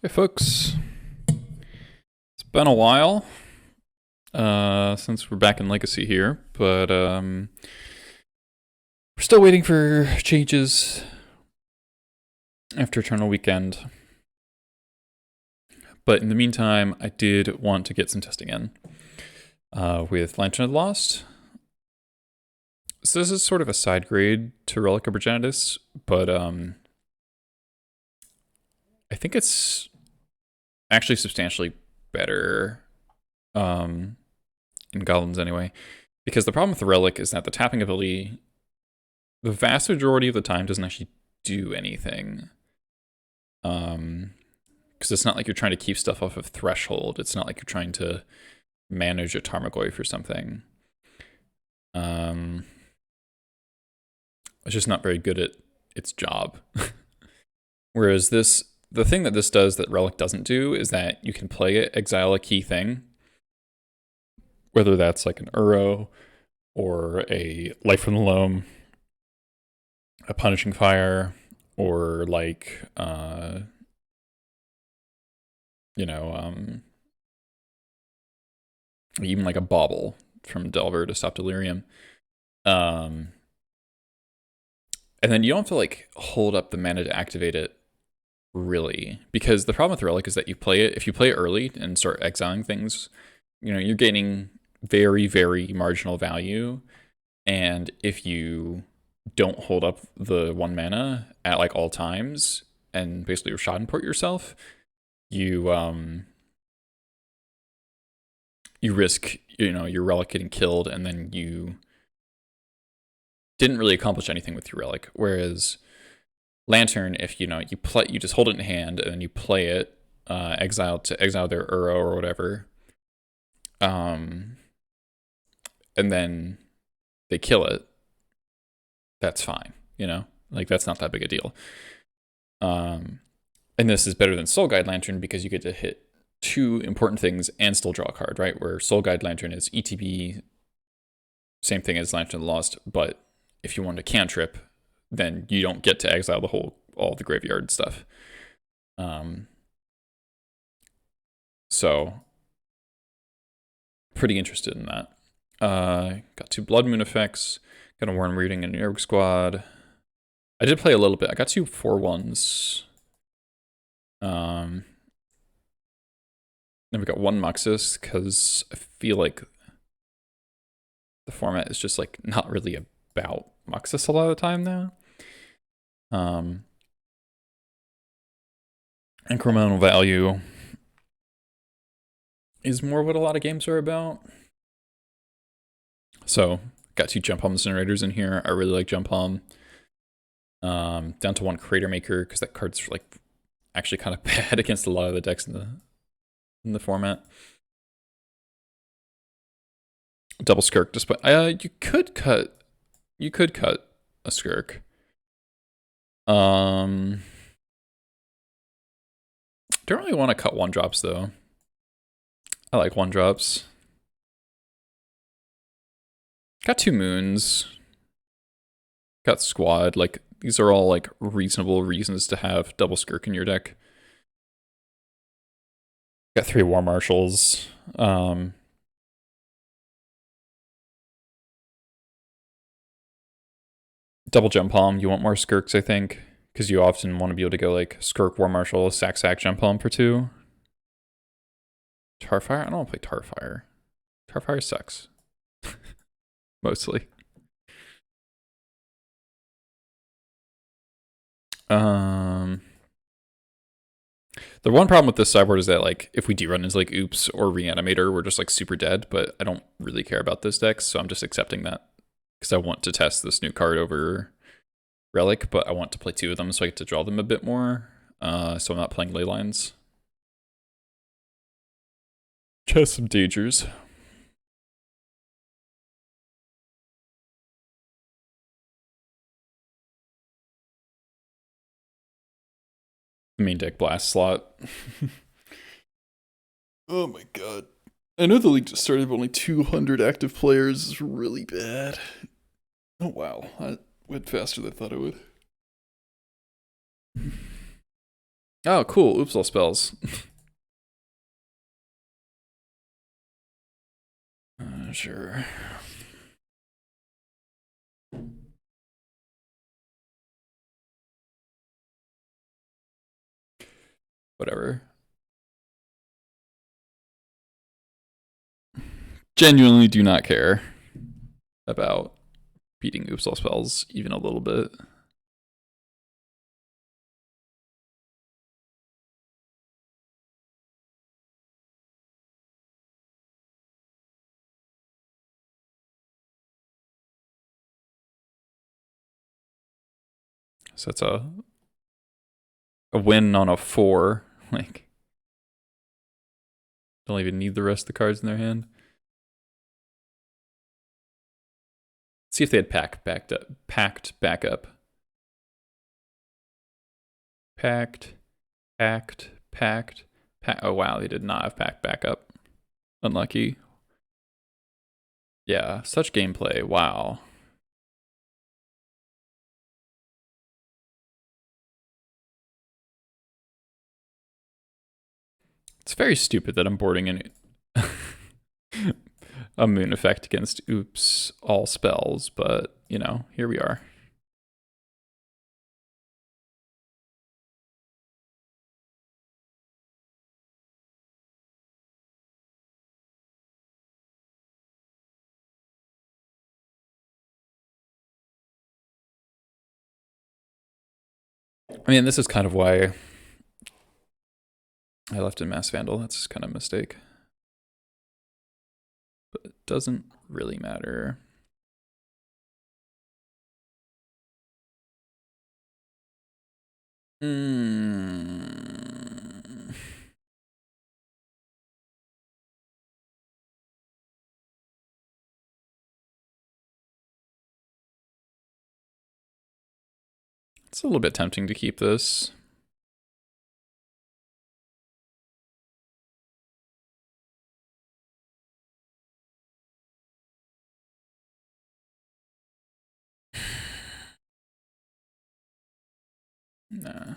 Hey folks, it's been a while since we're back in Legacy here, but we're still waiting for changes after Eternal Weekend. But in the meantime, I did want to get some testing in with Lantern of the Lost. So this is sort of a side grade to Relic of Progenitus, but I think it's actually substantially better in Goblins anyway, because the problem with the Relic is that the tapping ability, the vast majority of the time, doesn't actually do anything. Because it's not like you're trying to keep stuff off of Threshold. It's not like you're trying to manage a Tarmogoyf or something. It's just not very good at its job. Whereas this, the thing that this does that Relic doesn't do is that you can play it, exile a key thing, whether that's like an Uro or a Life from the Loam, a Punishing Fire, or like, even like a Bauble from Delver to stop Delirium. And then you don't have to like hold up the mana to activate it, really, because the problem with Relic is that if you play it early and start exiling things, you're gaining very, very marginal value. And if you don't hold up the 1 mana at like all times and basically Schadenport yourself, you risk your Relic getting killed, and then you didn't really accomplish anything with your Relic. Whereas Lantern, if you just hold it in hand and then you play it, exile their Uro or whatever, and then they kill it, that's fine, like that's not that big a deal. And this is better than Soul Guide Lantern because you get to hit 2 important things and still draw a card, right? Where Soul Guide Lantern is ETB, same thing as Lantern of the Lost, but if you want to cantrip, then you don't get to exile all the graveyard stuff. So pretty interested in that. Got 2 Blood Moon effects, got a Worm Reading and Nerg Squad. I did play a little bit. I got 2 4/1s. Then we got 1 Muxus, because I feel like the format is just like not really about Muxus a lot of the time now. Incremental value is more what a lot of games are about. So got 2 Gempalm Incinerators in here. I really like Gempalm. Down to 1 Crater Maker, because that card's like actually kind of bad against a lot of the decks in the format. Double Skirk, despite you could cut a Skirk. Don't really want to cut 1-drops though. I like 1-drops. Got 2 Moons. Got Squad. Like, these are all like reasonable reasons to have double Skirk in your deck. Got 3 War Marshals. Double Gempalm. You want more Skirks, I think, because you often want to be able to go like Skirk, War Marshal, sack, Gempalm for 2. Tarfire? I don't want to play Tarfire. Tarfire sucks. Mostly. The one problem with this sideboard is that like if we do run into like Oops or Reanimator, we're just like super dead, but I don't really care about this deck, so I'm just accepting that. Because I want to test this new card over Relic, but I want to play 2 of them so I get to draw them a bit more. So I'm not playing Leylines. Just some dangers. Main deck blast slot. Oh my god. I know the league just started with only 200 active players. It's really bad. Oh wow, that went faster than I thought it would. Oh, cool. Oops, all spells. Sure. Whatever. Genuinely do not care about beating oops all spells even a little bit. So it's a win on a 4. Like, don't even need the rest of the cards in their hand. Let's see if they had packed back up. Packed. Oh wow, they did not have packed back up. Unlucky. Yeah, such gameplay. Wow. It's very stupid that I'm boarding in a moon effect against oops all spells, but you know, here we are. I mean, this is kind of why I left in Mass Vandal. That's kind of a mistake. But it doesn't really matter. It's a little bit tempting to keep this. Nah.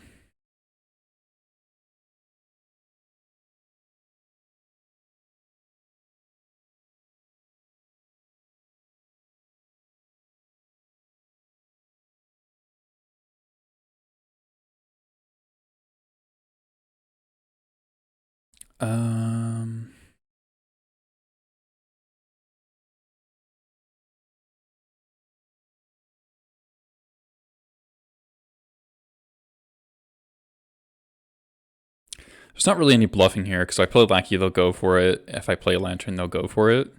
There's not really any bluffing here because if I play Lackey, they'll go for it. If I play Lantern, they'll go for it.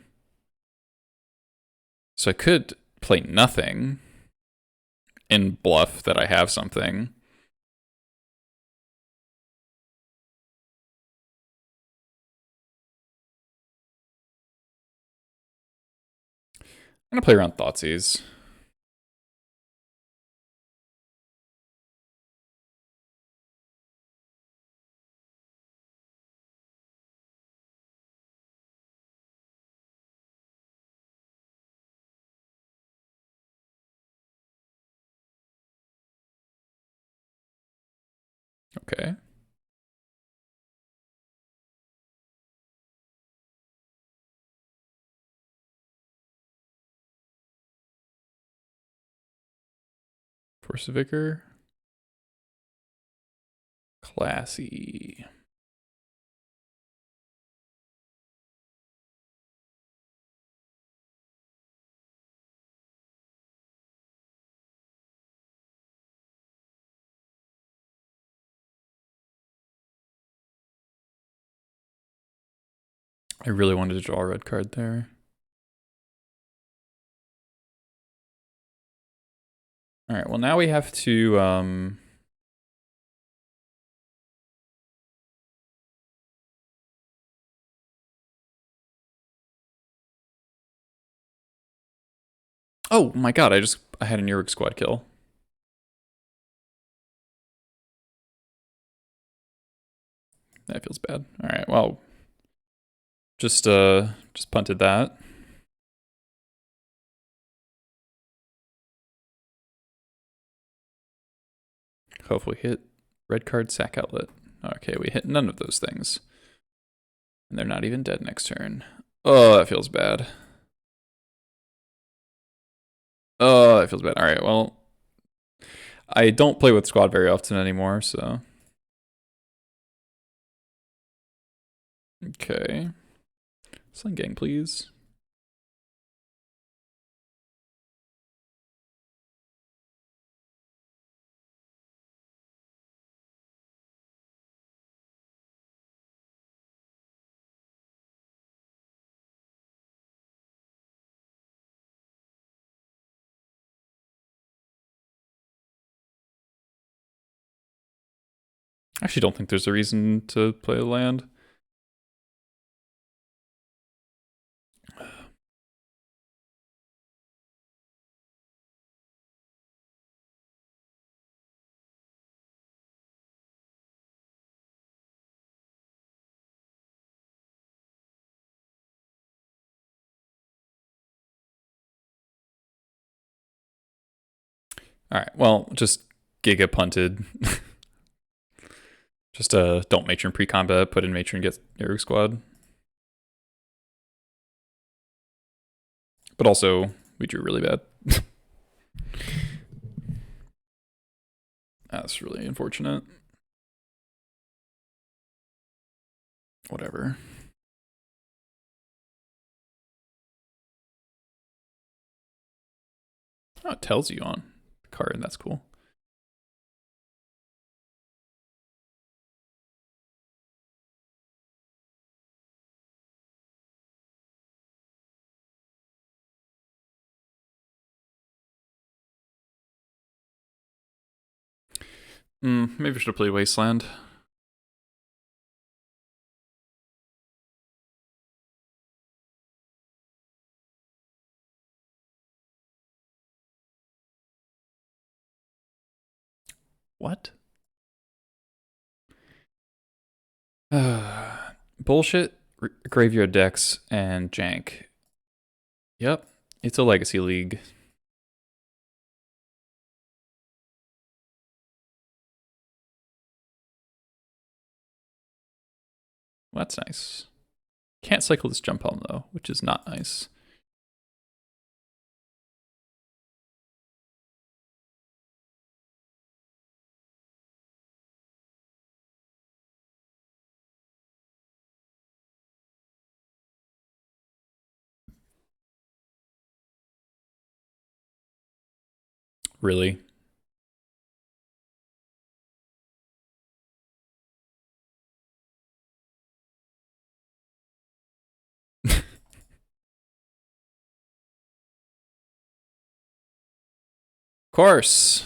So I could play nothing and bluff that I have something. I'm gonna play around Thoughtseize. Okay. Force of Vigor. Classy. I really wanted to draw a red card there. All right, well now we have to oh my god, I had a Nurg squad kill. That feels bad. All right, well, just punted that. Hopefully hit red card sack outlet. Okay, we hit none of those things. And they're not even dead next turn. Oh, that feels bad. Oh, that feels bad. All right, well, I don't play with squad very often anymore, so. Okay. Sling gang, please. I actually don't think there's a reason to play a land. All right, well, just Giga punted. Just don't matron pre-combat, put in matron, get Aero Squad. But also, we drew really bad. That's really unfortunate. Whatever. Oh, it tells you on the card, that's cool. Maybe I should play Wasteland. What? Bullshit, Graveyard Decks, and Jank. Yep, it's a Legacy League. Well, that's nice. Can't cycle this Gempalm though, which is not nice. Really? Course.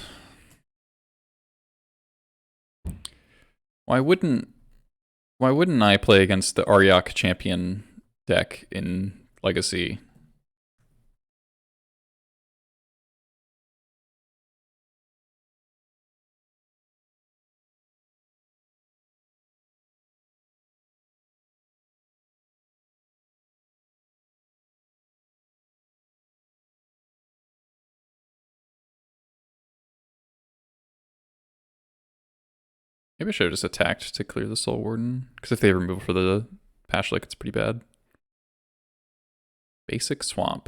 Why wouldn't I play against the Aryak champion deck in Legacy? Maybe I should have just attacked to clear the Soul Warden, because if they remove for the Pashlik, it's pretty bad. Basic Swamp.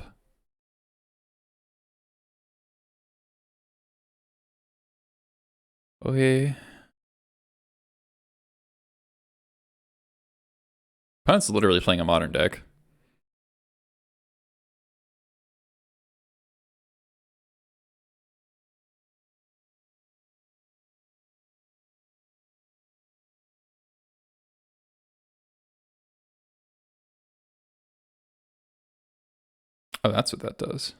Okay. Opponent's literally playing a modern deck. Oh, that's what that does.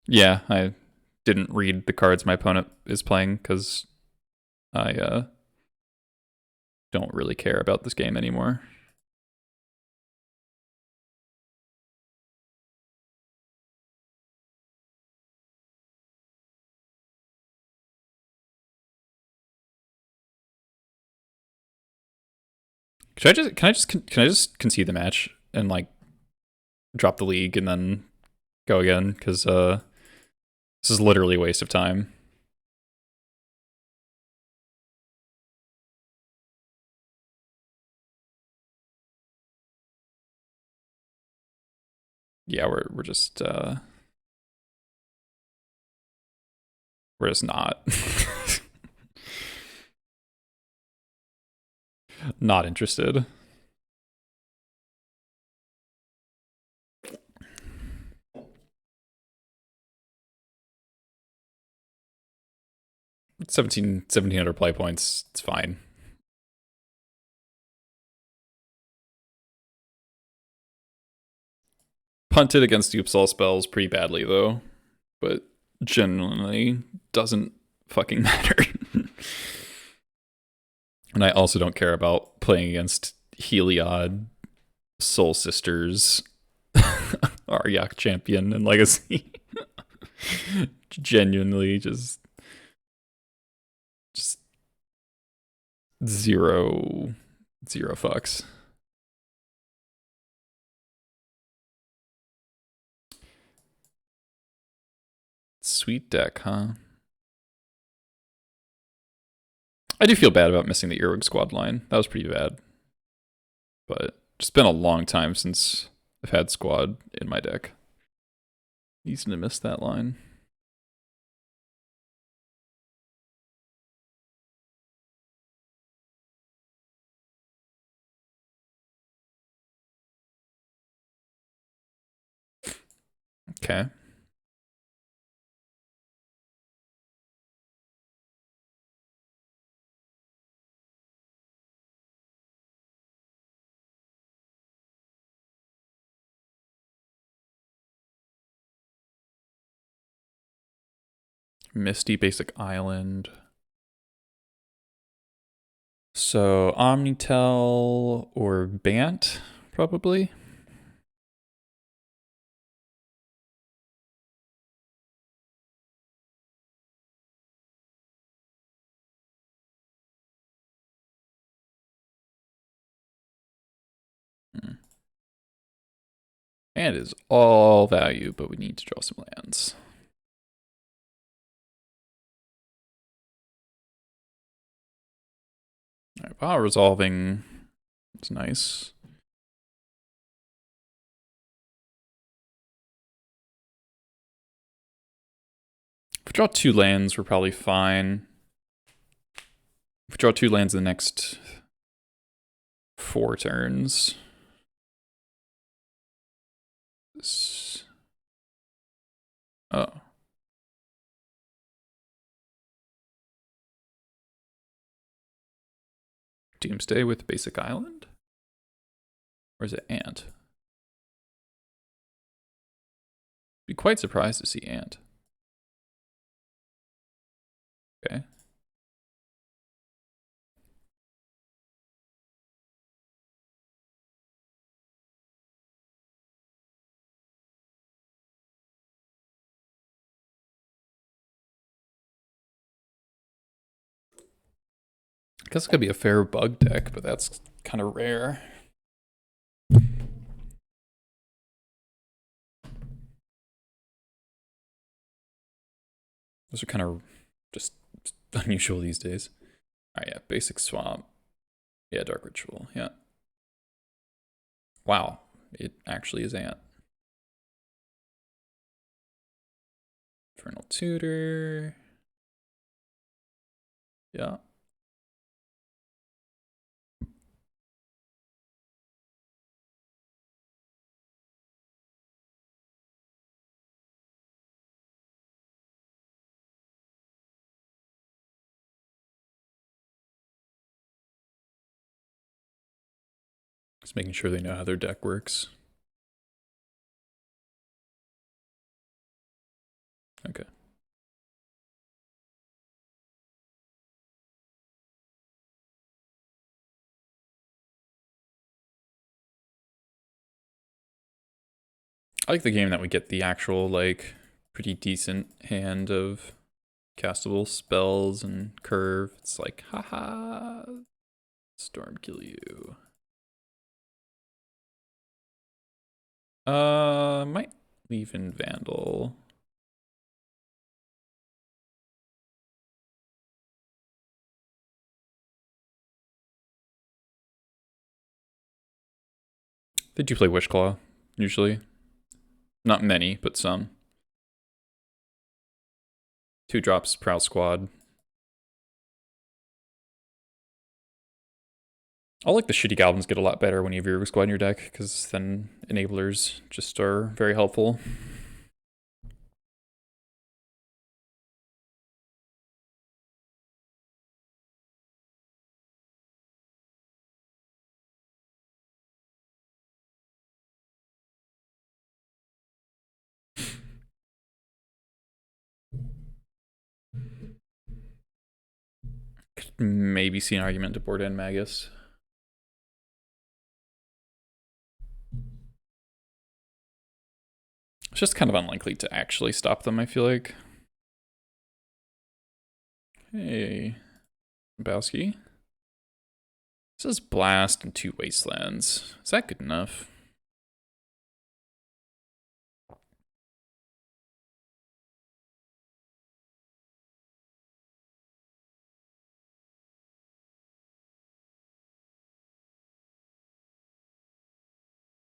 Yeah, I didn't read the cards my opponent is playing because I don't really care about this game anymore. Can I just concede the match and like drop the league and then go again? Because this is literally a waste of time. Yeah, we're just not not interested. $1,700 play points. It's fine. Punted against Upsal spells pretty badly though, but genuinely doesn't fucking matter. And I also don't care about playing against Heliod, Soul Sisters, Aryak Champion, and Legacy. Genuinely just zero fucks. Sweet deck, huh? I do feel bad about missing the Earwig squad line. That was pretty bad. But it's been a long time since I've had squad in my deck. Easy to miss that line. Okay. Misty Basic Island. So Omnitel or Bant, probably. And is all value, but we need to draw some lands. All right, Power Resolving. It's nice. If we draw 2 lands, we're probably fine. If we draw 2 lands in the next 4 turns. Oh. Doomsday with Basic Island? Or is it Ant? Be quite surprised to see Ant. Okay. I guess it could be a fair bug deck, but that's kind of rare. Those are kind of just unusual these days. Alright, yeah, Basic Swamp. Yeah, Dark Ritual, yeah. Wow, it actually is Ant. Infernal Tutor. Yeah. Just making sure they know how their deck works. Okay. I like the game that we get the actual, like, pretty decent hand of castable spells and curve. It's like, haha, Storm kill you. Might leave in Vandal. They do play Wishclaw, usually. Not many, but some. 2 drops, Prowl Squad. I like the shitty Goblins get a lot better when you have your Squad in your deck, because then Enablers just are very helpful. Could maybe see an argument to board in Magus. It's just kind of unlikely to actually stop them, I feel like. Hey, Bowski. This is Blast and 2 Wastelands. Is that good enough?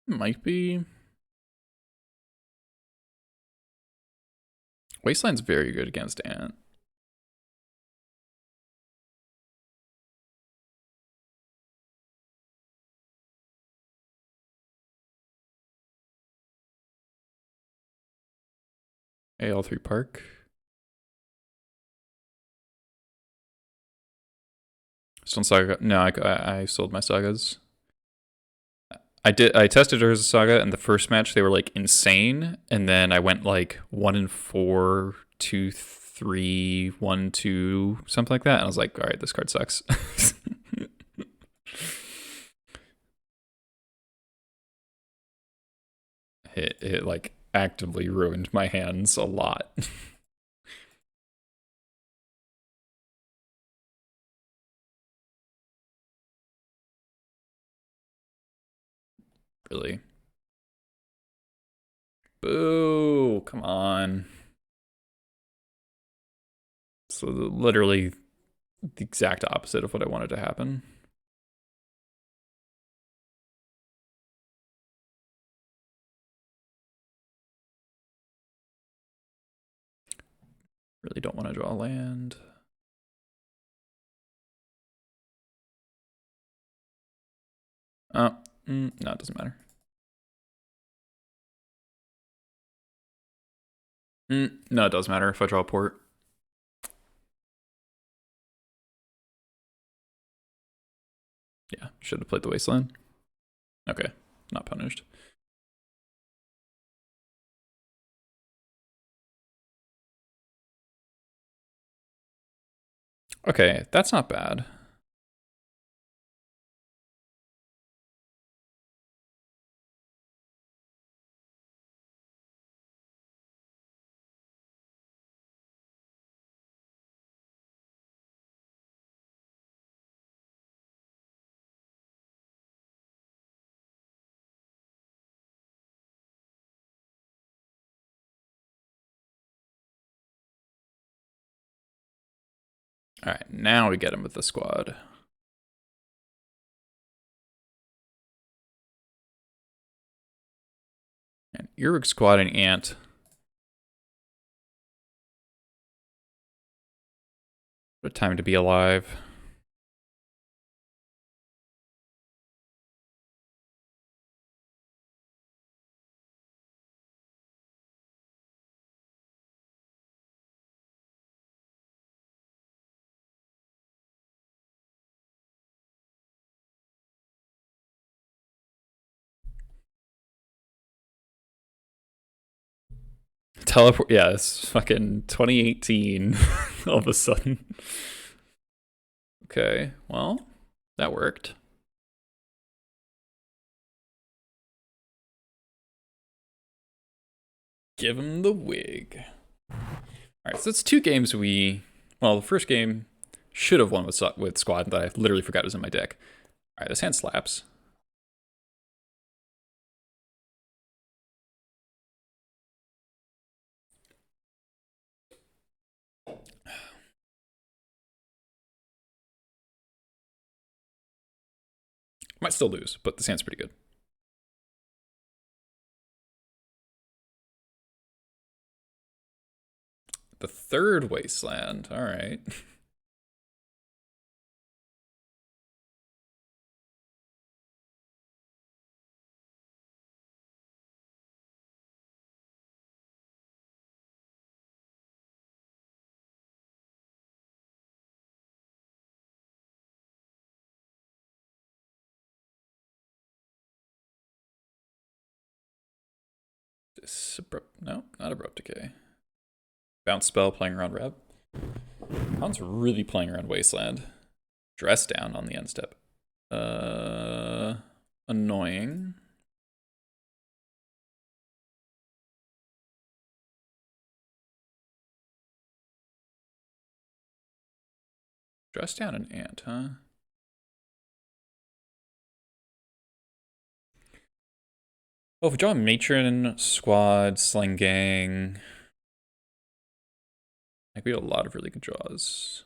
Might be. Wasteland's very good against Ant. AL3 Park. Stone Saga. No, I sold my sagas. I tested her as a saga, and the first match they were like insane, and then I went like 1-4, 2-3, 1-2, something like that, and I was like, all right, this card sucks. it like actively ruined my hands a lot. Really. Boo, come on. So literally the exact opposite of what I wanted to happen. Really don't want to draw land. Oh, no, it doesn't matter. No, it does matter if I draw a port. Yeah, should have played the Wasteland. Okay, not punished. Okay, that's not bad. All right, now we get him with the squad. And Uruk squad and Ant. What a time to be alive. Teleport. Yeah, it's fucking 2018 all of a sudden. Okay, well, that worked. Give him the wig. All right, so it's 2 games well, the first game should have won with squad that I literally forgot was in my deck. All right, this hand slaps. Might still lose, but this hand's pretty good. The third wasteland. All right. No, not Abrupt Decay. Bounce spell playing around Reb. Han's really playing around Wasteland. Dress down on the end step. Annoying. Dress down an ant, huh? Oh, if we draw a Matron, Squad, Sling Gang. Like, we have a lot of really good draws.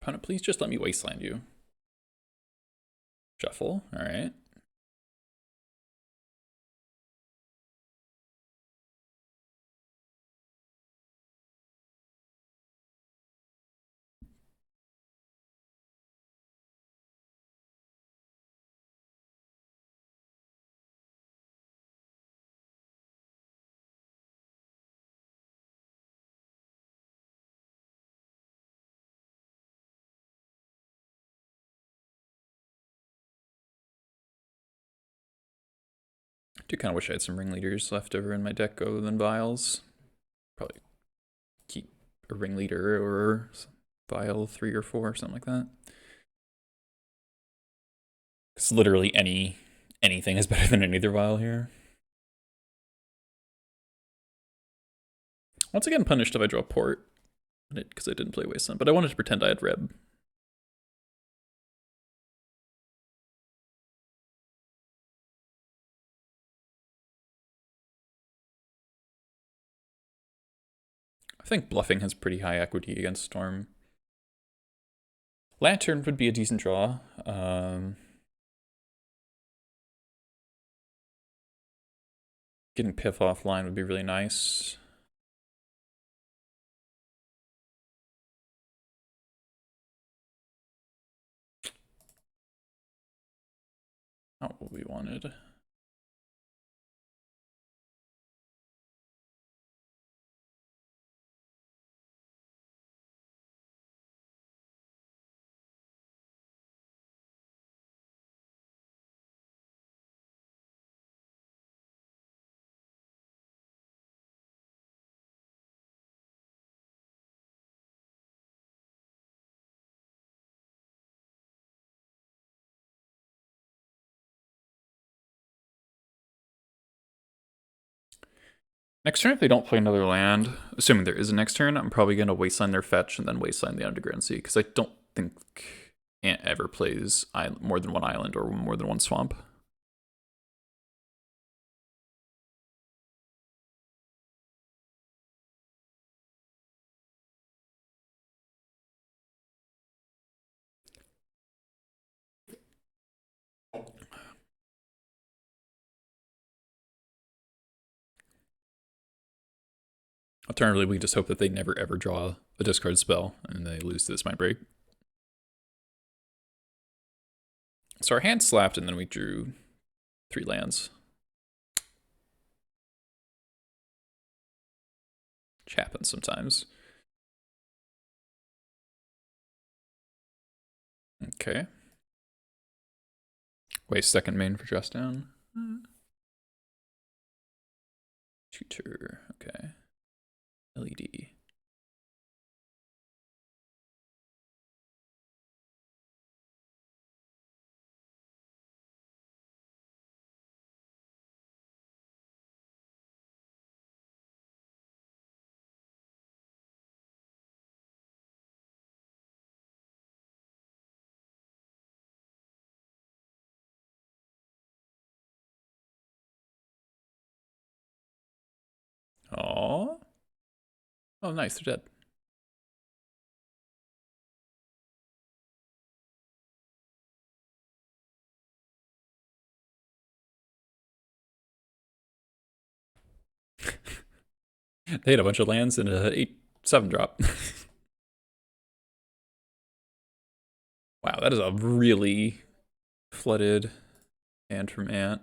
Opponent, please just let me wasteland you. Shuffle, alright. I do kind of wish I had some ringleaders left over in my deck other than Vials. Probably keep a ringleader or Vial 3 or 4 or something like that. Because literally anything is better than any other Vial here. Once again, punished if I draw Port, because I didn't play Wasteland, but I wanted to pretend I had Reb. I think bluffing has pretty high equity against Storm. Lantern would be a decent draw. Getting Piff offline would be really nice. Not what we wanted. Next turn, if they don't play another land, assuming there is a next turn, I'm probably going to wasteland their fetch and then wasteland the Underground Sea, because I don't think Ant ever plays more than one island or more than one swamp. Alternatively, we just hope that they never ever draw a discard spell and they lose to this Mindbreak. So our hand slapped and then we drew 3 lands. Which happens sometimes. Okay. Waste second main for dress down. Tutor, okay. LED. Aww. Oh, nice, they're dead. They had a bunch of lands in a 8/7 drop. Wow, that is a really flooded hand from Ant.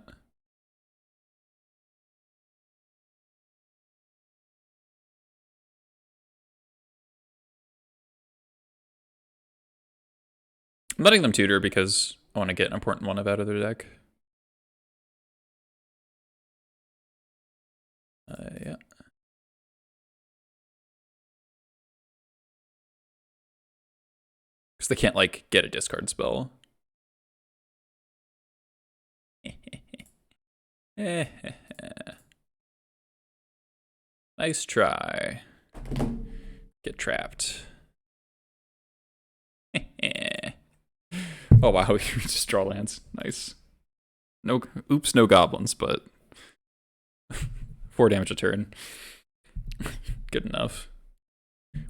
I'm letting them tutor because I want to get an important one out of their deck. Yeah. Because they can't, like, get a discard spell. Nice try. Get trapped. Oh wow, we just draw lands. Nice. No, oops, no goblins, but 4 damage a turn. Good enough.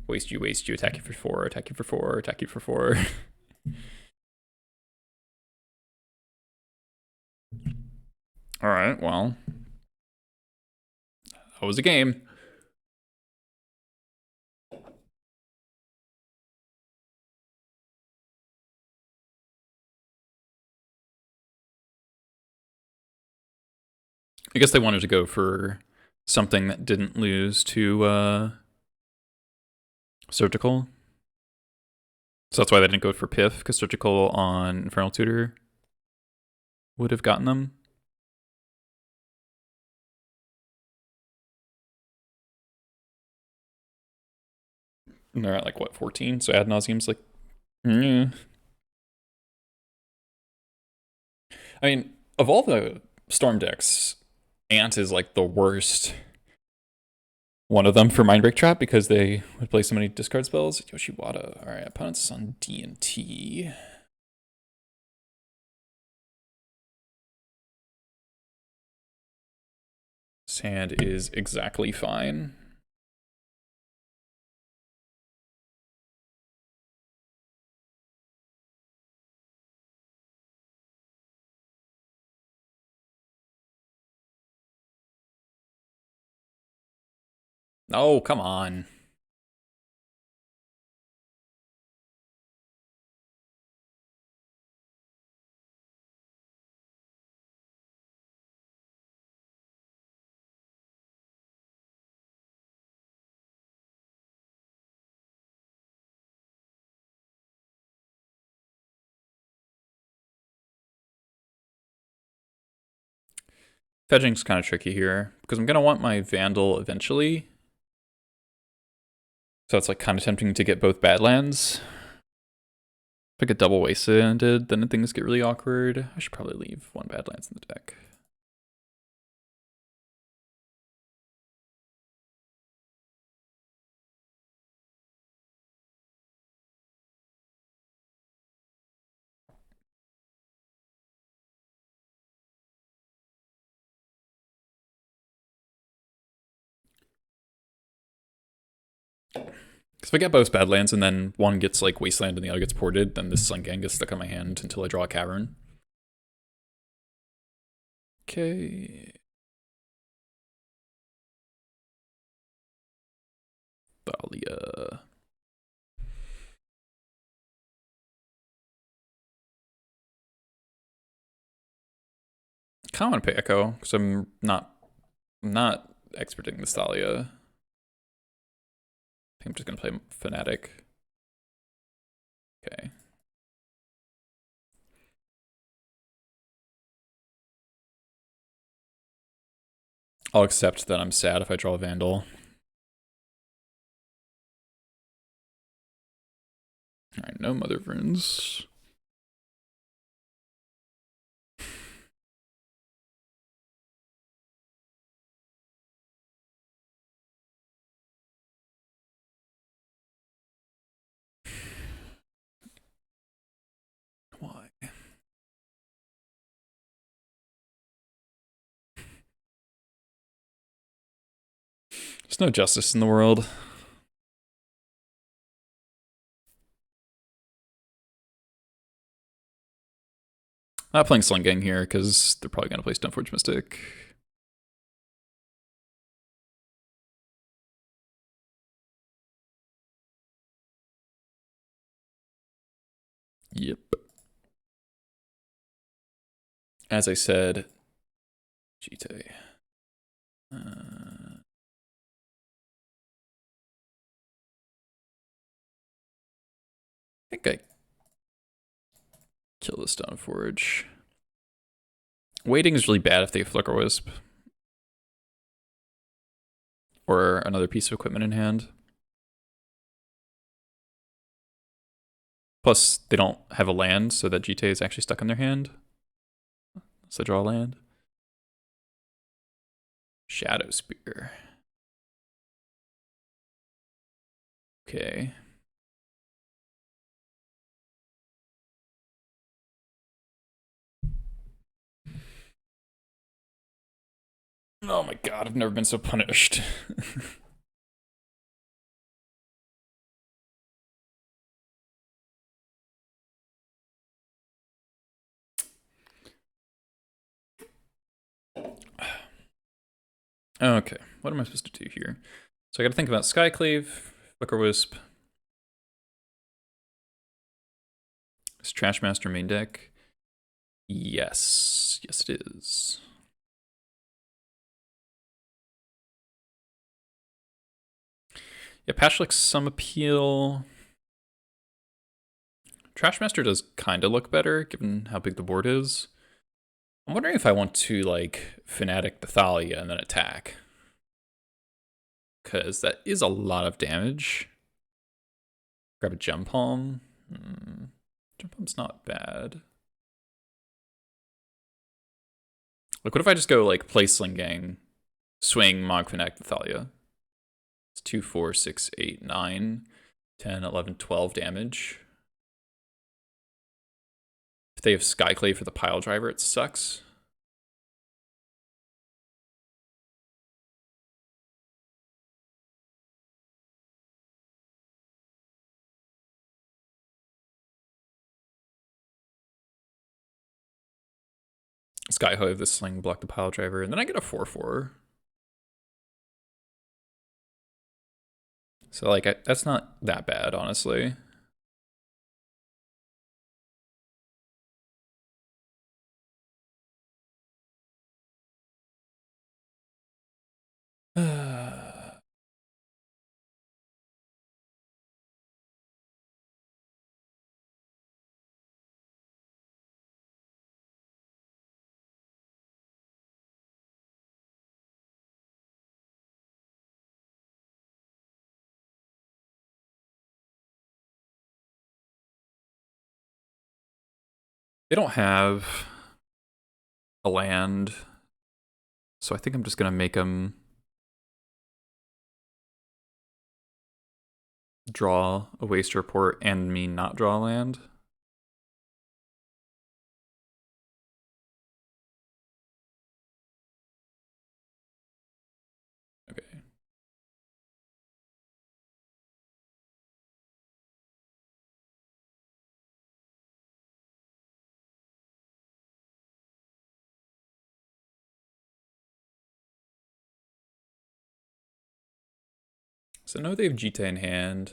Waste you, attack you for 4, attack you for 4, attack you for 4. Alright, well. That was a game. I guess they wanted to go for something that didn't lose to Surgical. So that's why they didn't go for Piff, because Surgical on Infernal Tutor would have gotten them. And they're at like, what, 14? So Ad Nauseum's like, yeah. I mean, of all the Storm decks, Ant is like the worst one of them for Mindbreak Trap because they would play so many discard spells. Yoshiwada. Alright, opponents on D&T. This hand is exactly fine. Oh, come on. Fetching's kind of tricky here because I'm going to want my Vandal eventually. So it's like kind of tempting to get both Badlands. If I get double wasted, then things get really awkward. I should probably leave 1 Badlands in the deck. Because if I get both Badlands and then one gets like Wasteland and the other gets ported, then this Sun Gang gets stuck on my hand until I draw a Cavern. Okay. Thalia. Kind of want to pay Echo because I'm not experting this Thalia. I think I'm just gonna play Fanatic. Okay. I'll accept that I'm sad if I draw a Vandal. Alright, no Mother of Runes. Why? There's no justice in the world. I'm not playing Sling Gang here because they're probably gonna play Stoneforge Mystic. Yep. As I said, Jite. I think I kill the Stone Forge. Waiting is really bad if they have Flicker Wisp. Or another piece of equipment in hand. Plus, they don't have a land, so that Jite is actually stuck in their hand. So draw a land. Shadow Spear. Okay. Oh my god, I've never been so punished. Okay, what am I supposed to do here? So I gotta think about Skyclave, Flicker Wisp. Is Trashmaster main deck? Yes. Yes, it is. Yeah, Patch looks some appeal. Trashmaster does kind of look better, given how big the board is. I'm wondering if I want to, like, Fanatic the Thalia and then attack. Because that is a lot of damage. Grab a Gempalm. Gempalm's not bad. Like, what if I just go, like, play Sling Gang, swing, Mog Fanatic the Thalia? It's 2, 4, 6, 8, 9, 10, 11, 12 damage. If they have Skyclave for the pile driver, it sucks. Skyhive the Sling, block the pile driver, and then I get a 4/4. So like that's not that bad, honestly. They don't have a land, so I think I'm just gonna make them draw a waste report and me not draw a land. Okay. So I know they have Jita in hand.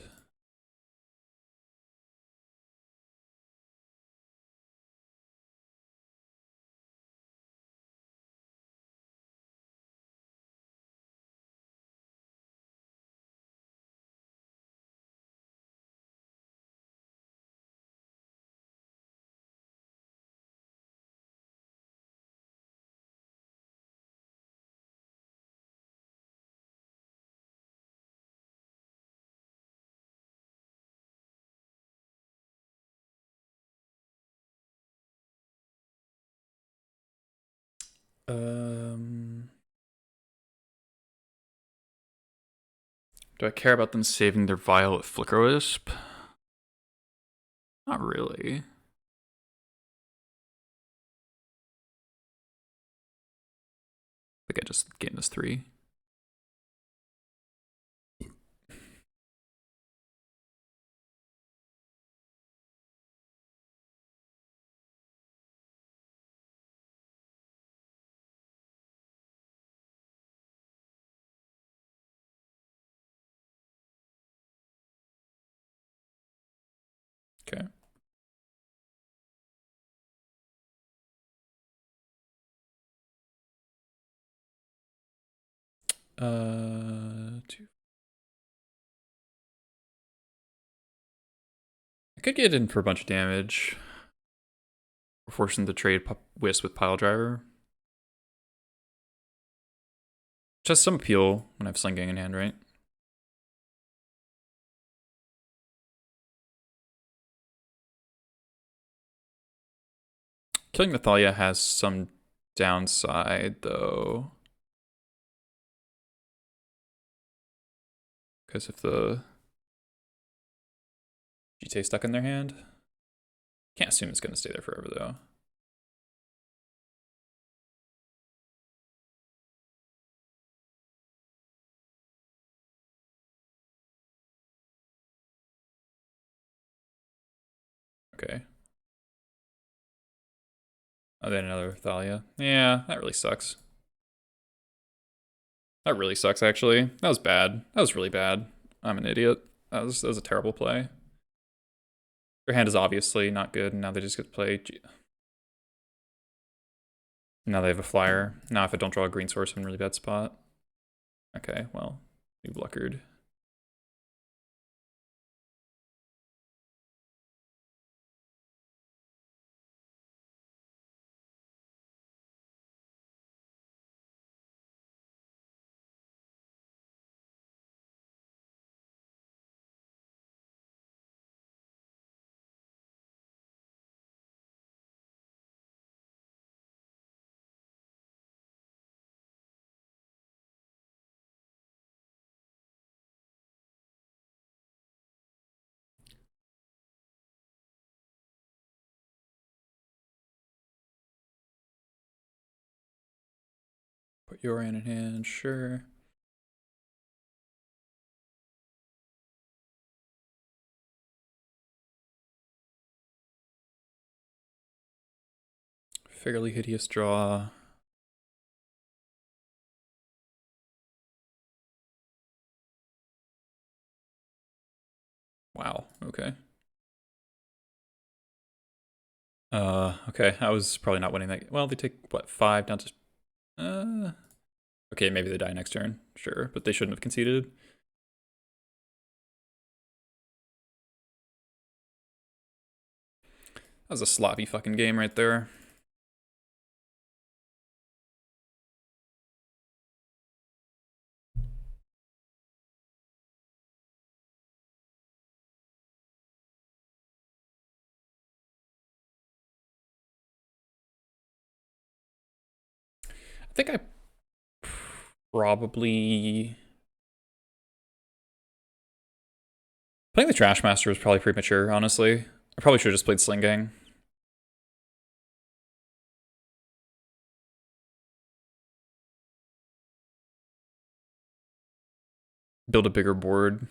Do I care about them saving their Violet Flicker Wisp? Not really. I think I just gained this 3. Okay. Two. I could get in for a bunch of damage. We're forcing the trade Wisp with Pile Driver. Just some appeal when I have Sling Gang in hand, right? Killing Nathalia has some downside, though. Because if the GTA stuck in their hand, can't assume it's going to stay there forever, though. Okay. Oh, then another Thalia. Yeah, that really sucks. That really sucks, actually. That was bad. That was really bad. I'm an idiot. That was a terrible play. Their hand is obviously not good, and now they just get to play. Now they have a flyer. Now if I don't draw a green source, I'm in a really bad spot. Okay, well, you bluckered. Put Yorion in hand, sure. Fairly hideous draw. Wow, okay. Okay, I was probably not winning that. Well, they take, what, 5 down to... Okay, maybe they die next turn, sure, but they shouldn't have conceded. That was a sloppy fucking game right there. I think I probably... Playing the Trash Master was probably premature, honestly. I probably should have just played Sling Gang. Build a bigger board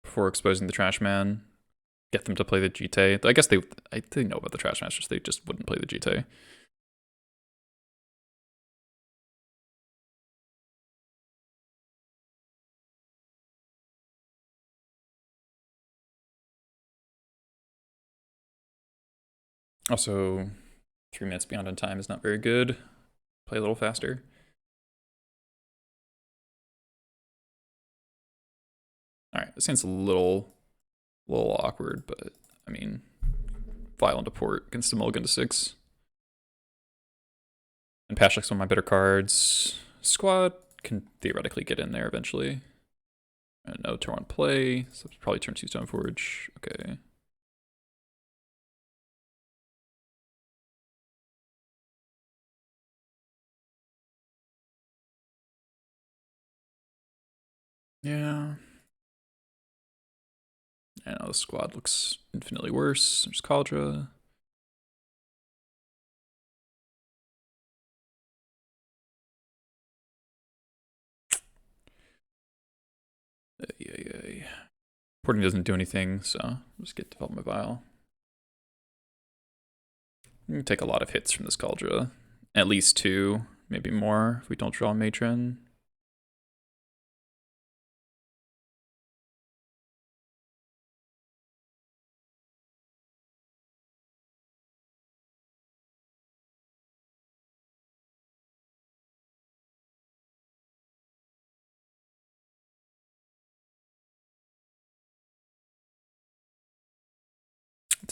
before exposing the Trash Man. Get them to play the GTA. I guess they know about the Trash Masters, they just wouldn't play the GTA. Also, 3 minutes beyond on time is not very good. Play a little faster. Alright, this seems a little awkward, but I mean, Violent to port against a mulligan to 6. And Pashlik's one of my better cards. Squad can theoretically get in there eventually. No turn 1 play, so it's probably turn 2 Stoneforge. Okay. Yeah. I know the squad looks infinitely worse. There's Cauldra. Porting doesn't do anything, so I'll just get Development Vial. You can take a lot of hits from this Cauldra. At least 2, maybe more if we don't draw a Matron.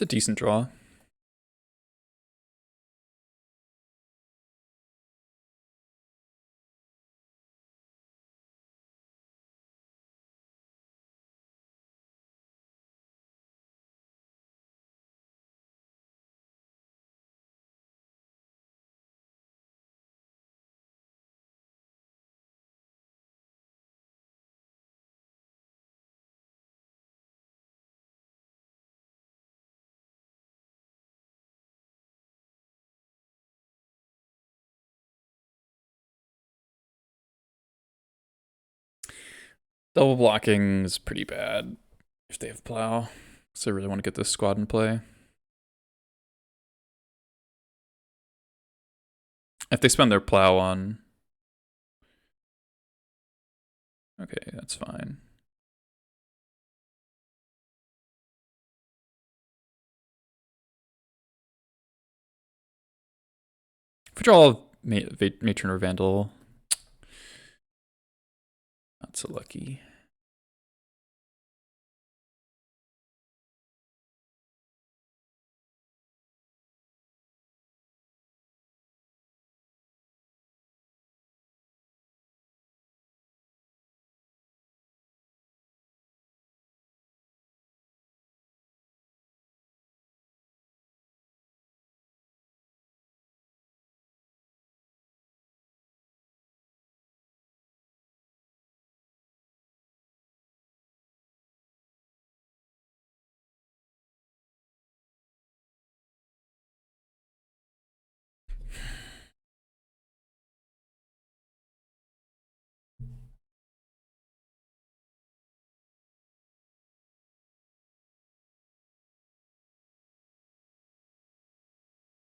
It's a decent draw. Double blocking is pretty bad if they have plow. So I really want to get this squad in play. If they spend their plow on... Okay, that's fine. If we draw Matron or Vandal, not so lucky.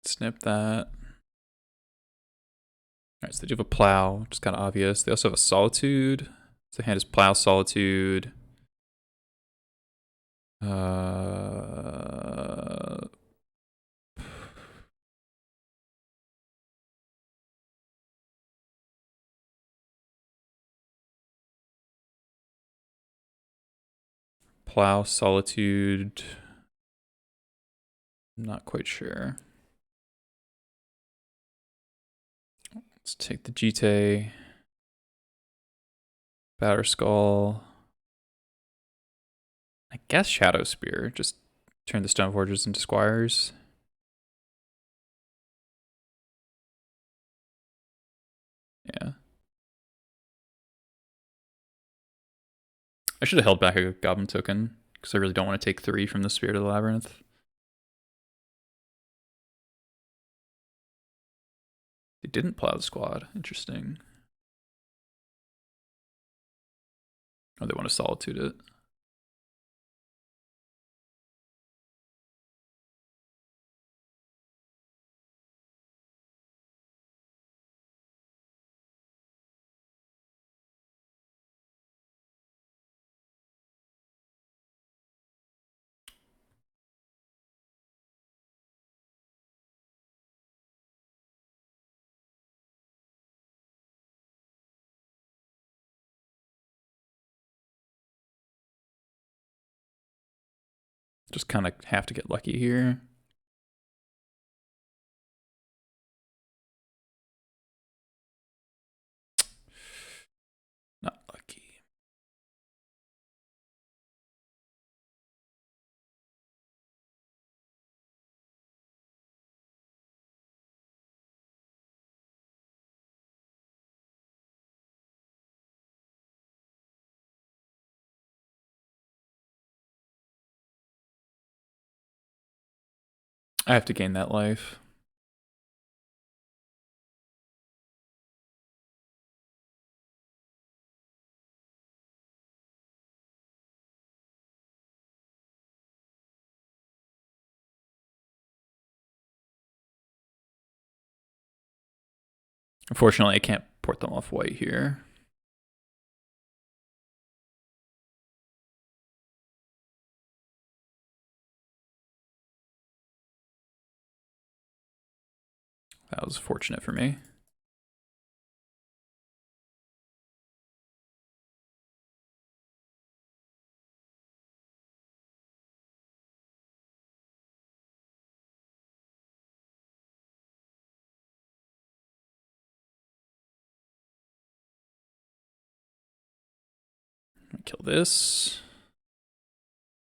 Snip that. Alright, so they do have a plow, which is kind of obvious. They also have a solitude. So the hand is plow, solitude. Plow, solitude. I'm not quite sure. Let's take the Jite. Batter Skull. I guess Shadow Spear. Just turn the Stone Forgers into Squires. Yeah. I should have held back a Goblin token, because I really don't want to take 3 from the Spirit of the Labyrinth. They didn't plow the squad. Interesting. Oh, they want to solitude it. Just kind of have to get lucky here. Not lucky. I have to gain that life. Unfortunately, I can't port them off white here. That was fortunate for me. Kill this.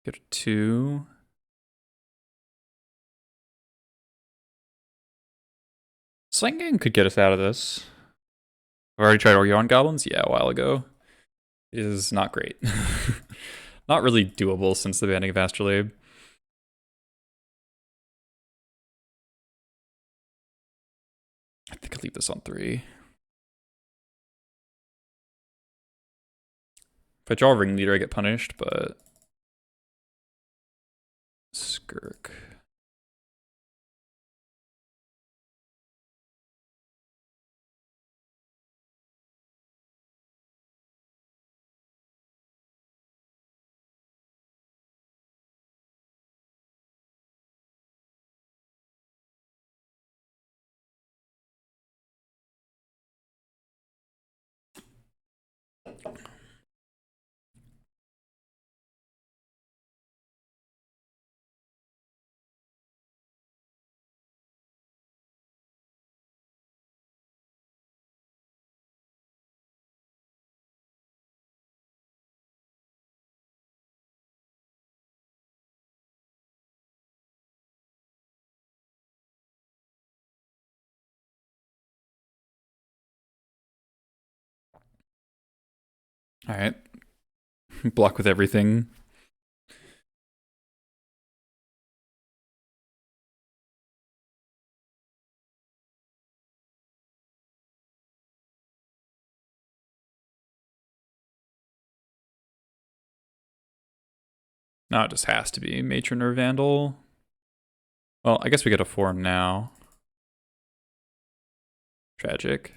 Go to 2. Sling Gang could get us out of this. I've already tried Yorion Goblins? Yeah, a while ago. It is not great. Not really doable since the banning of Astrolabe. I think I'll leave this on 3. If I draw a Ringleader, I get punished, but... Skirk. Alright. Block with everything. Now it just has to be Matron or Vandal. Well, I guess we get a 4 now. Tragic.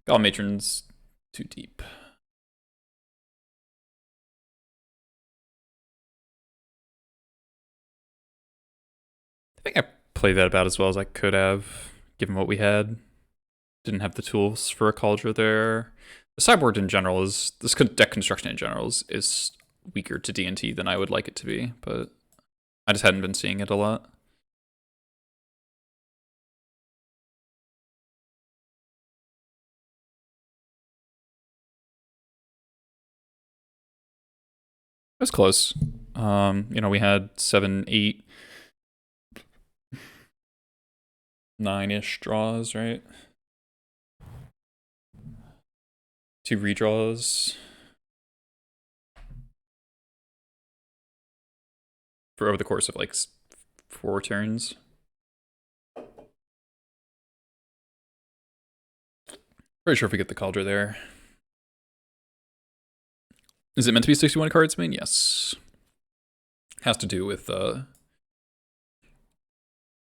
All Matron's too deep. I think I played that about as well as I could have, given what we had. Didn't have the tools for a Cauldron there. The sideboard in general is, this deck construction in general is weaker to D&T than I would like it to be, but I just hadn't been seeing it a lot. It was close. You know, we had 7, 8, 9-ish draws, right? 2 redraws. For over the course of like 4 turns. Pretty sure if we get the Cauldron there. Is it meant to be 61 cards, main? Yes. Has to do with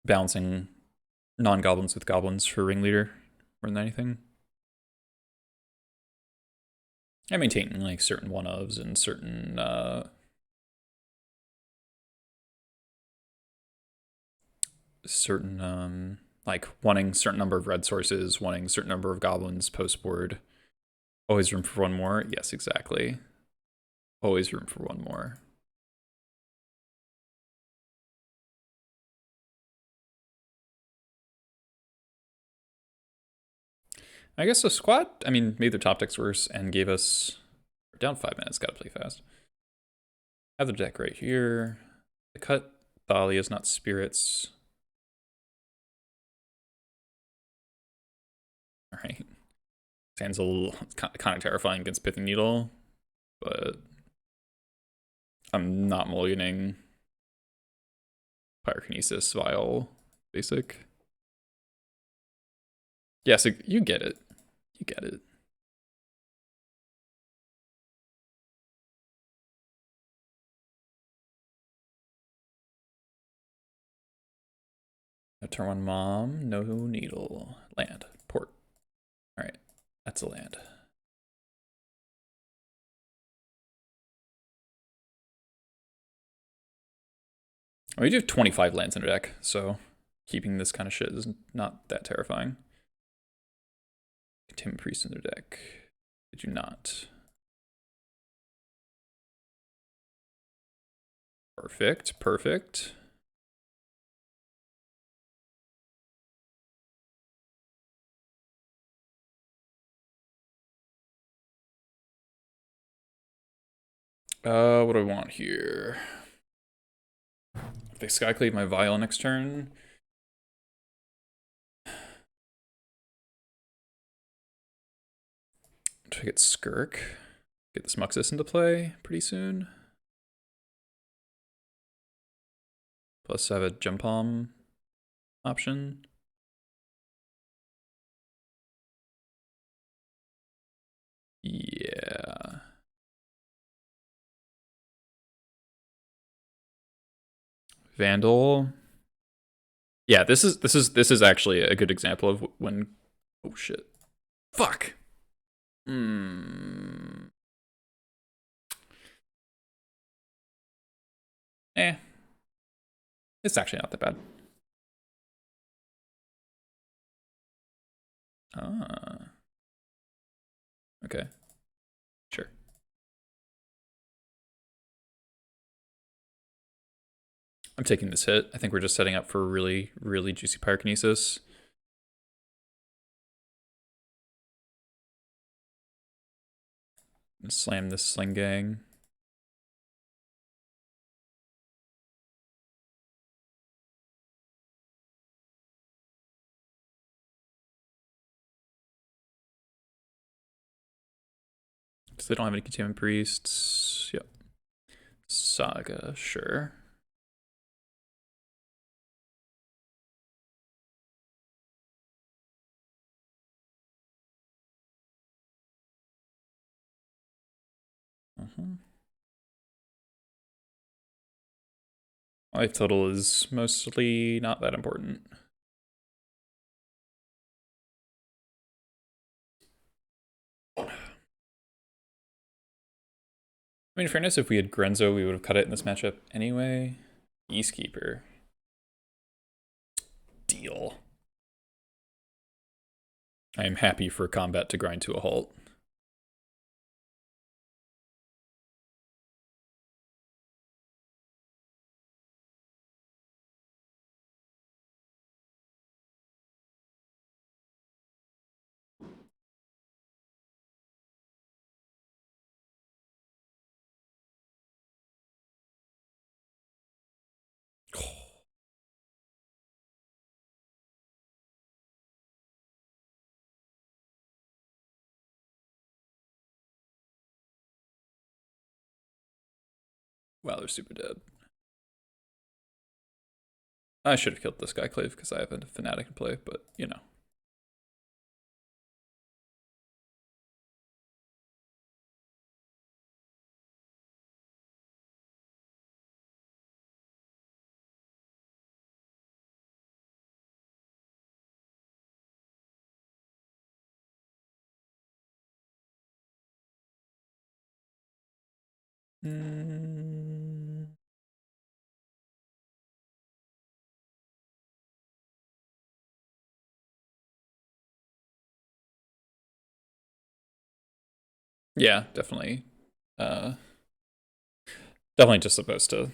balancing non-goblins with goblins for Ringleader more than anything. And maintaining like certain one-ofs and certain like wanting certain number of red sources, wanting certain number of goblins post-board. Always room for one more. Yes, exactly. Always room for one more. I guess the squad, I mean, made their top decks worse and gave us, we're down 5 minutes, gotta play fast. Have the deck right here. The cut Thalias, not spirits. All right. Sounds a little kind of terrifying against Pithing Needle, but I'm not mulliganing Pyrokinesis, Vial, basic. Yeah, so you get it. You get it. A turn 1 mom, no needle. Land, port. All right, that's a land. We do have 25 lands in our deck, so keeping this kind of shit is not that terrifying. Containment Priest in their deck. Did you not? Perfect, perfect. What do I want here? If they Skyclave my Vial next turn. Try to get Skirk. Get this Muxus into play pretty soon. Plus I have a Gempalm option. Yeah. Vandal. Yeah, this is actually a good example of when. Oh shit! Fuck. Hmm. It's actually not that bad. Ah. Okay. Sure. I'm taking this hit. I think we're just setting up for a really, really juicy Pyrokinesis. Slam this Sling Gang. So they don't have any Containment Priests. Yep. Saga, sure. Life total is mostly not that important. I mean, in fairness, if we had Grenzo, we would have cut it in this matchup anyway. Peacekeeper. Deal. I am happy for combat to grind to a halt. Wow, they're super dead. I should have killed this guy, Clave, because I have a Fnatic in play, but you know. Yeah, definitely. Definitely just supposed to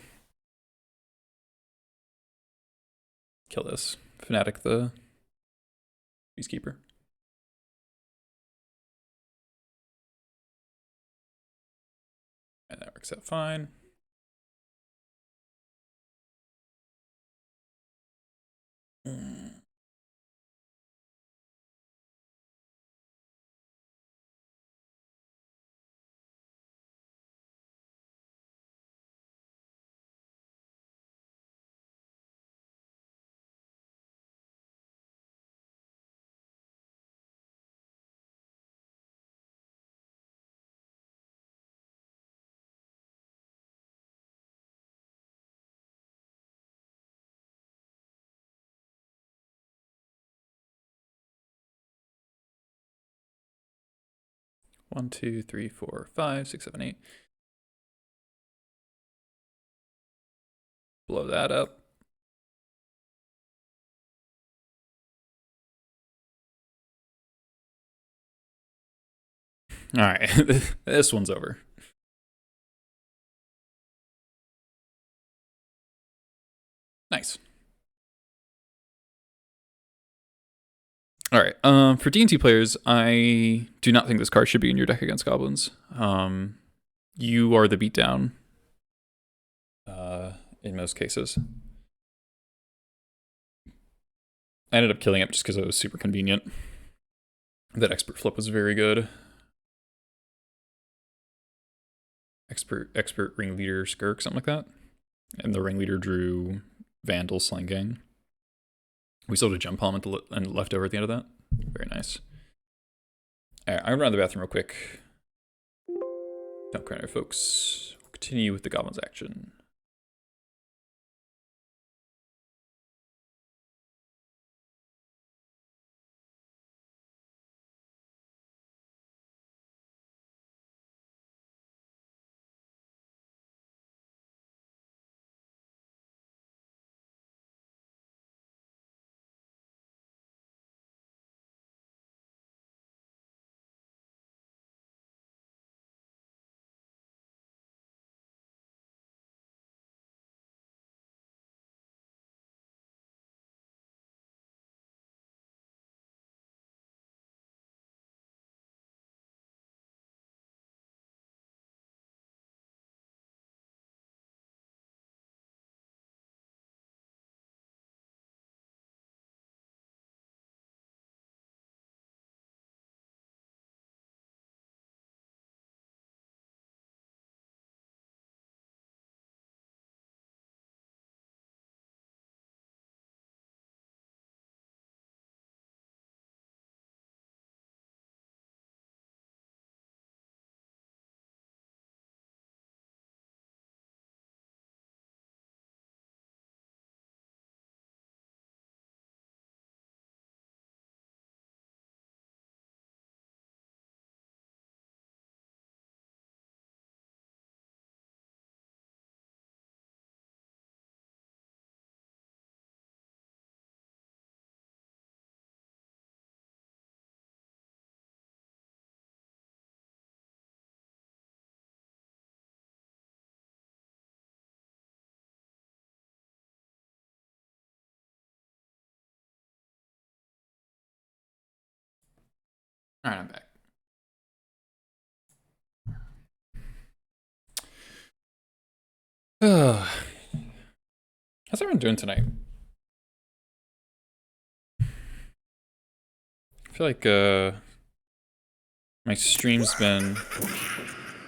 kill this Fnatic, the Peacekeeper. And that works out fine. One, two, three, four, 5, 6, 7, 8. Blow that up. All right, this one's over. Nice. All right. For D&T players, I do not think this card should be in your deck against goblins. you are the beatdown in most cases. I ended up killing it just because it was super convenient. That expert flip was very good. Expert ringleader skirk, something like that. And the ringleader drew Vandal Slang Gang. We sold a Gempalm and left over at the end of that. Very nice. Alright, I'm gonna run to the bathroom real quick. Don't cry, folks. We'll continue with the Goblins action. Alright, I'm back. How's everyone doing tonight? I feel like my stream's been...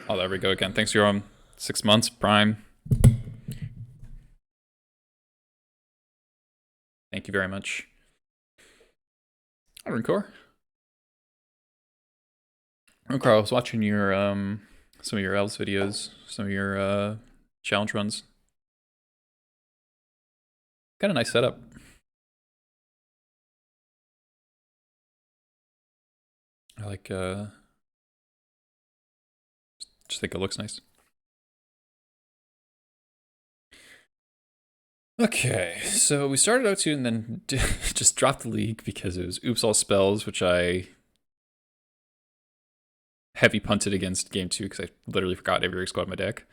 Oh, there we go again. Thanks, Yorion. 6 months, Prime. Thank you very much. Hi, Rincor. Rincor, I was watching your some of your Elves videos, some of your challenge runs. Got a nice setup. I like just think it looks nice. Okay, so we started out 2 and then just dropped the league because it was oops all spells, which I heavy punted against game 2 because I literally forgot every squad in my deck.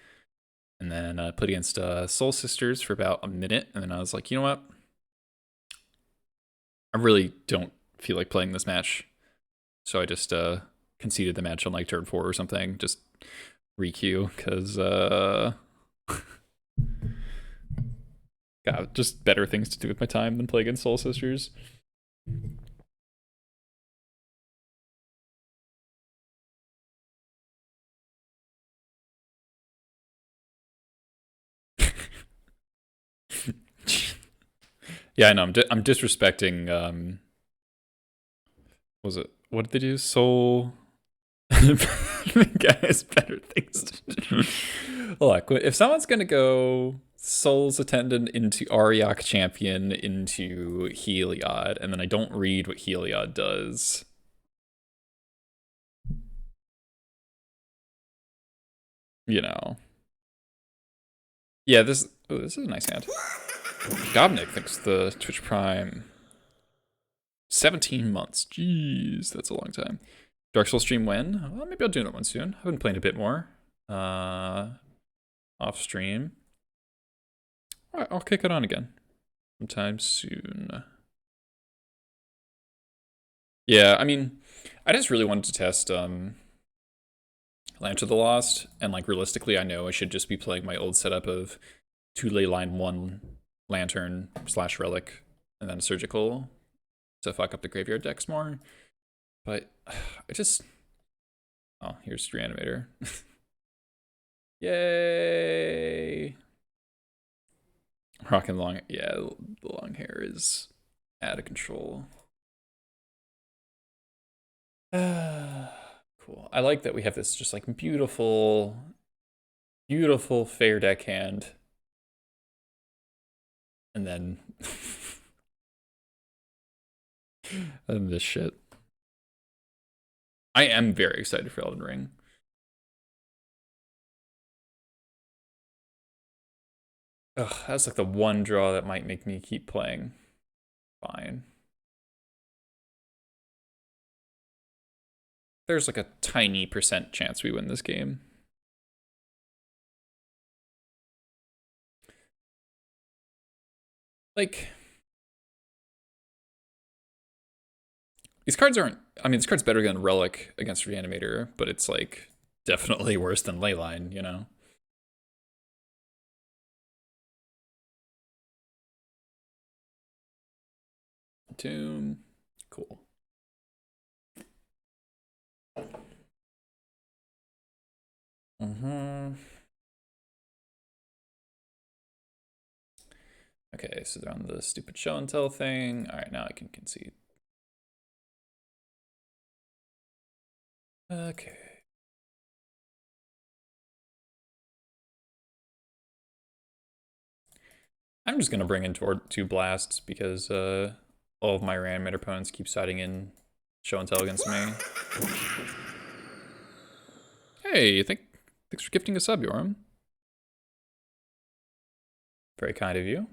And then I played against Soul Sisters for about a minute, and then I was like, you know what? I really don't feel like playing this match. So I just conceded the match on like turn 4 or something, just re-queue, because got just better things to do with my time than play against Soul Sisters. Yeah, I know. I'm disrespecting. Was it? What did they do? Soul. Guys, better things to do. Look, if someone's gonna go Soul's Attendant into Ariok Champion into Heliod, and then I don't read what Heliod does. You know. Yeah, this is a nice hand. Gobnik thanks the Twitch Prime. 17 months. Jeez, that's a long time. Dark Souls stream when? Well, maybe I'll do that one soon. I've been playing a bit more. Off stream. Alright, I'll kick it on again. Sometime soon. Yeah, I mean, I just really wanted to test Land of the Lost, and like realistically, I know I should just be playing my old setup of 2 ley line, 1 lantern / relic, and then a surgical to fuck up the graveyard decks more. But I just, oh, here's Reanimator. Yay! Rocking long, yeah, the long hair is out of control. Cool. I like that we have this just like beautiful, beautiful fair deck hand. And then and this shit. I am very excited for Elden Ring. Ugh, that's like the one draw that might make me keep playing. Fine. There's like a tiny % chance we win this game. Like, these cards aren't, I mean, this card's better than Relic against Reanimator, but it's like definitely worse than Leyline, you know? Tomb, cool. Okay, so they're on the stupid show and tell thing. All right, now I can concede. Okay. I'm just gonna bring in 2 blasts because all of my Reanimator opponents keep siding in show and tell against me. Hey, thanks for gifting a sub, Yorion. Very kind of you.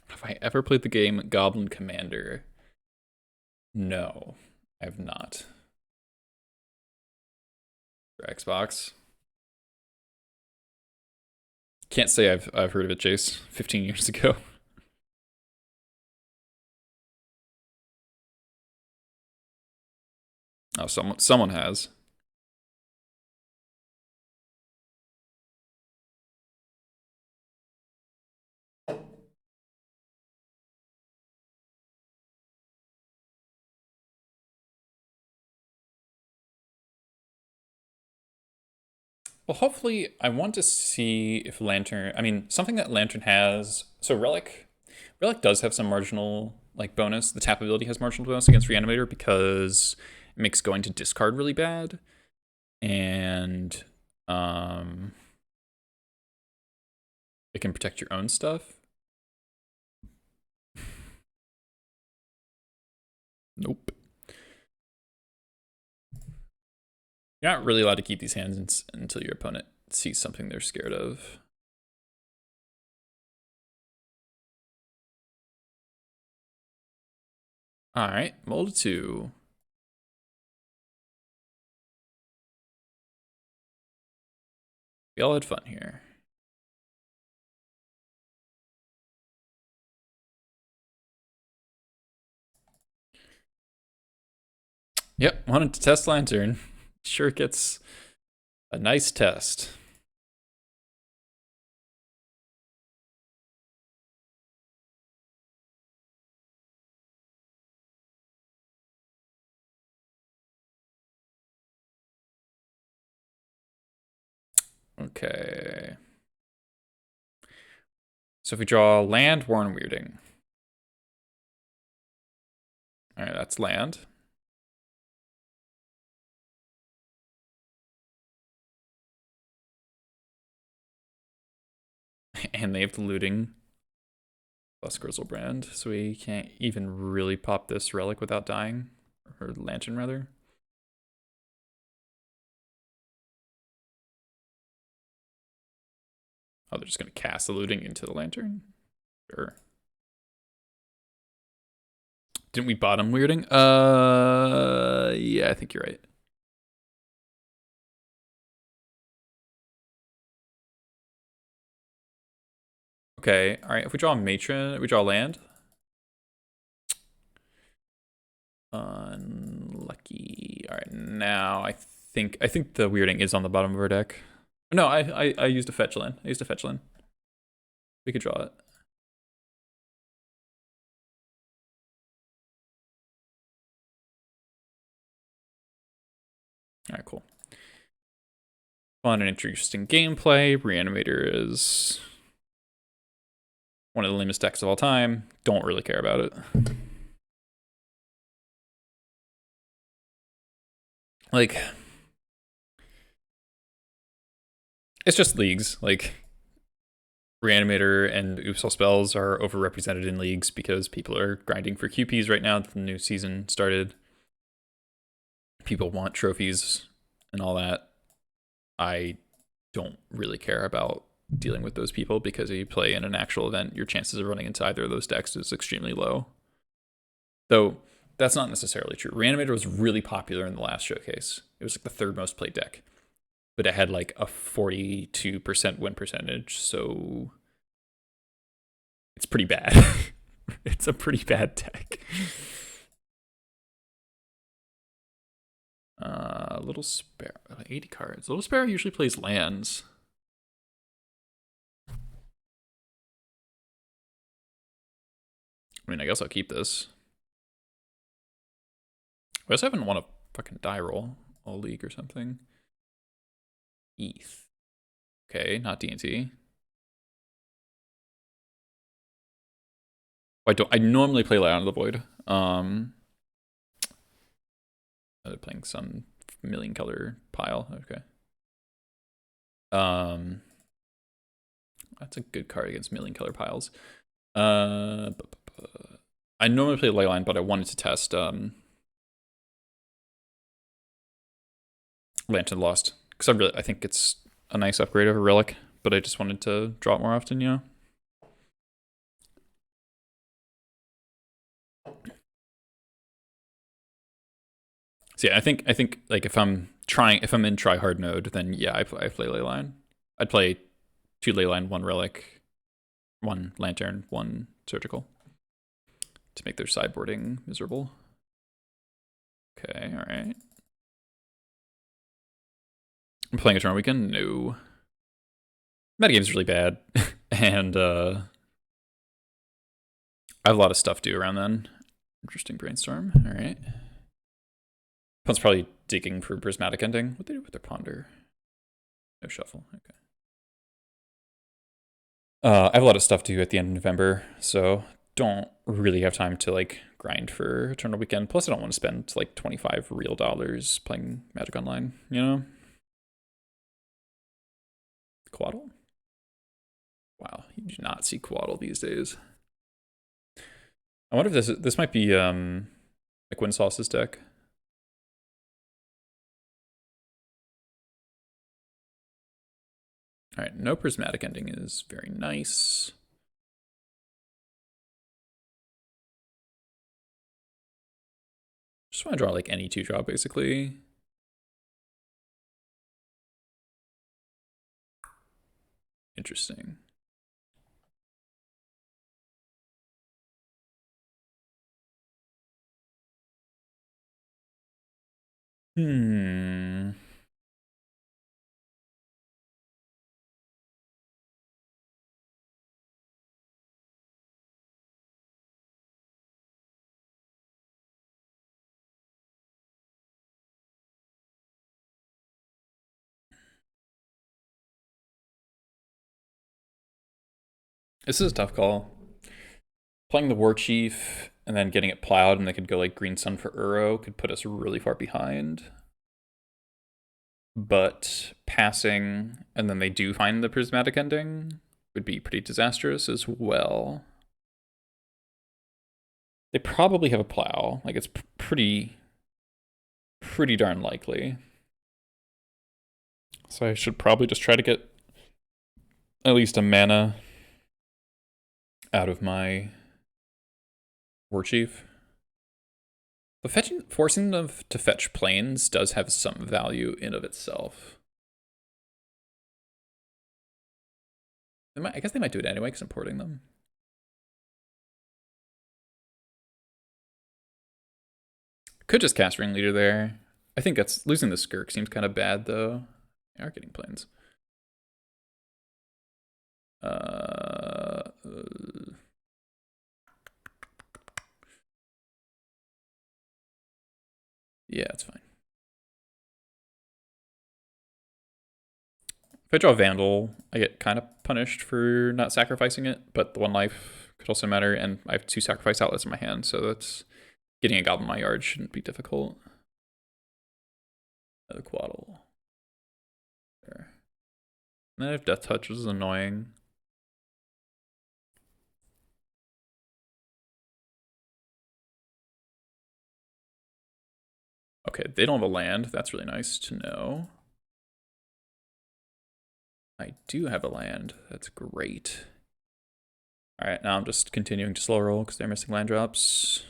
Have I ever played the game Goblin Commander? No, I have not. For Xbox. Can't say I've heard of it, Chase. 15 years ago. Oh, someone has. Well, hopefully, I want to see if Lantern. I mean, something that Lantern has. So Relic does have some marginal like bonus. The tap ability has marginal bonus against Reanimator because it makes going to discard really bad, and it can protect your own stuff. Nope. You're not really allowed to keep these hands until your opponent sees something they're scared of. All right, mold 2. We all had fun here. Yep, wanted to test Lantern. Sure gets a nice test. Okay. So if we draw land, Warren Weirding. All right, that's land. And they have the looting plus Grizzlebrand, so we can't even really pop this relic without dying. Or lantern, rather. Oh, they're just going to cast the looting into the lantern? Sure. Didn't we bottom weirding? Yeah, I think you're right. Okay, all right. If we draw a matron, we draw land. Unlucky. All right, now I think the weirding is on the bottom of our deck. No, I used a fetch land. I used a fetch land. We could draw it. All right, cool. Fun and interesting gameplay. Reanimator is one of the lamest decks of all time. Don't really care about it. Like, it's just leagues. Like, Reanimator and Oops All Spells are overrepresented in leagues because people are grinding for QPs right now that the new season started. People want trophies and all that. I don't really care about dealing with those people because if you play in an actual event, your chances of running into either of those decks is extremely low. Though, that's not necessarily true. Reanimator was really popular in the last showcase. It was like the third most played deck. But it had like a 42% win percentage, so it's pretty bad. It's a pretty bad deck. Little Sparrow, 80 cards. Little Sparrow usually plays lands. I mean, I guess I'll keep this. I guess I haven't won a fucking die roll all league or something. ETH. Okay, not D&T. I normally play Light on the Void. They're playing some million color pile. Okay. That's a good card against million color piles. I normally play Leyline, but I wanted to test Lantern Lost because I think it's a nice upgrade over Relic, but I just wanted to draw it more often, you know. So yeah, I think like if I'm in try hard mode, then yeah, I play Leyline. I'd play 2 Leyline, 1 Relic, 1 Lantern, 1 Surgical to make their sideboarding miserable. Okay, all right. I'm playing Eternal Weekend? No. Metagame's really bad, and I have a lot of stuff due around then. Interesting brainstorm. All right. Opponent's probably digging for Prismatic Ending. What they do with their Ponder? No shuffle. Okay. I have a lot of stuff due at the end of November, so don't really have time to like grind for Eternal Weekend. Plus, I don't want to spend like 25 real dollars playing Magic Online, you know? Quaddle? Wow, you do not see Quaddle these days. I wonder if this might be like Winsauce's deck. All right, no Prismatic Ending is very nice. Just want to draw like any 2-drop basically. Interesting. This is a tough call. Playing the War Chief and then getting it plowed and they could go like Green Sun for Uro could put us really far behind. But passing and then they do find the Prismatic Ending would be pretty disastrous as well. They probably have a plow. Like it's pretty darn likely. So I should probably just try to get at least a mana out of my War Chief. But forcing them to fetch planes does have some value in of itself. I guess they might do it anyway because I'm porting them. Could just cast Ringleader there. I think that's losing the Skirk seems kind of bad though. They are getting planes. Yeah, it's fine. If I draw Vandal, I get kind of punished for not sacrificing it, but the 1 life could also matter, and I have 2 sacrifice outlets in my hand, so that's getting a Goblin in my yard shouldn't be difficult. Another Quaddle. There. And then I have Death Touch, which is annoying. Okay, they don't have a land. That's really nice to know. I do have a land. That's great. All right, now I'm just continuing to slow roll because they're missing land drops.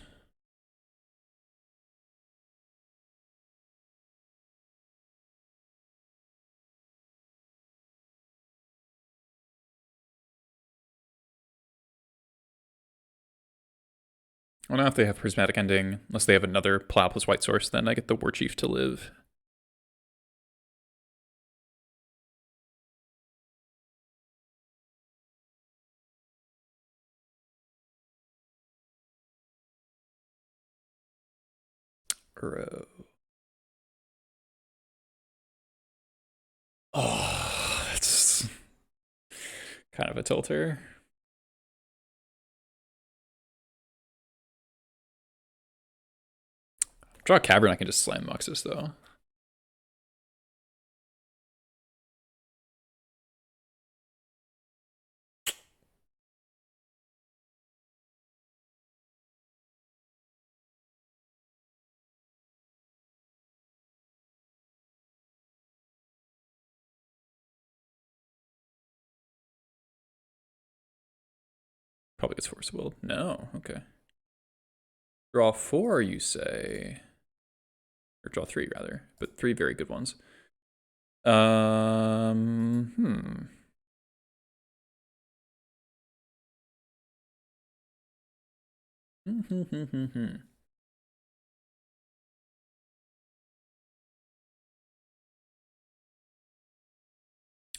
I don't know if they have Prismatic Ending. Unless they have another Plow plus White Source, then I get the War Chief to live. Oh, that's kind of a tilter. Draw a Cavern, I can just slam Muxus though. Probably gets Force Willed. No, okay. Draw 4, you say? Or draw 3 rather, but 3 very good ones. I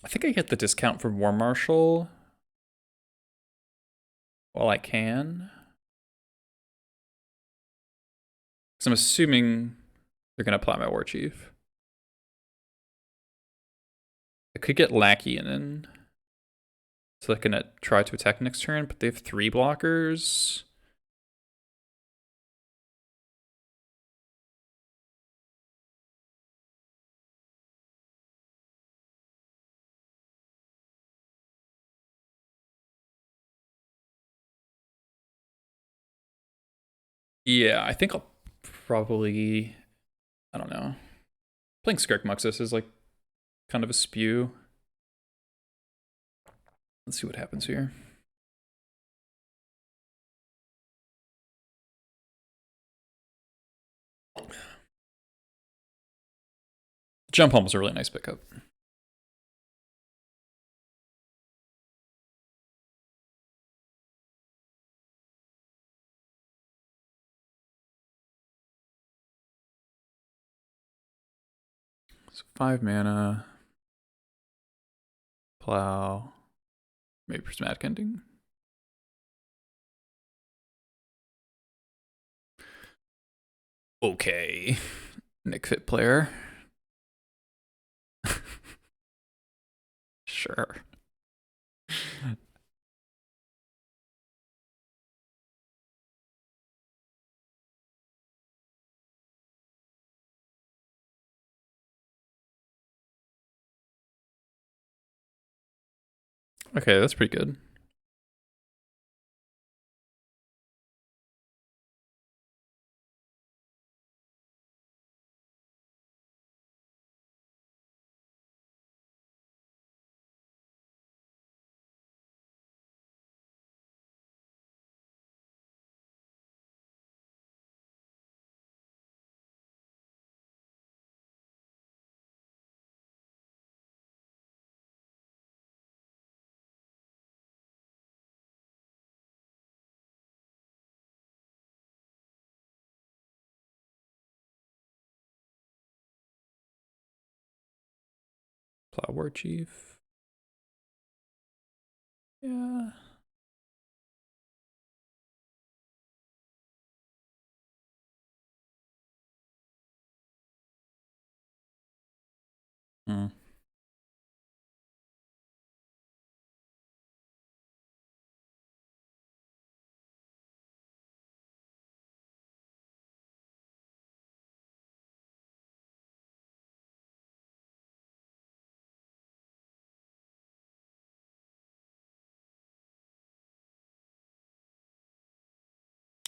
think I get the discount from War Marshal while I can. Because I'm assuming they're going to apply my War Chief. I could get Lackey in. So they're going to try to attack next turn, but they have 3 blockers. Yeah, I think I'll probably, I don't know. Playing Skirk Muxus is like kind of a spew. Let's see what happens here. Gempalm was a really nice pickup. So 5 mana. Plow. Maybe Prismatic Ending. Okay. Nick Fit player. Sure. Okay, that's pretty good. Plow War Chief. Yeah. Hmm.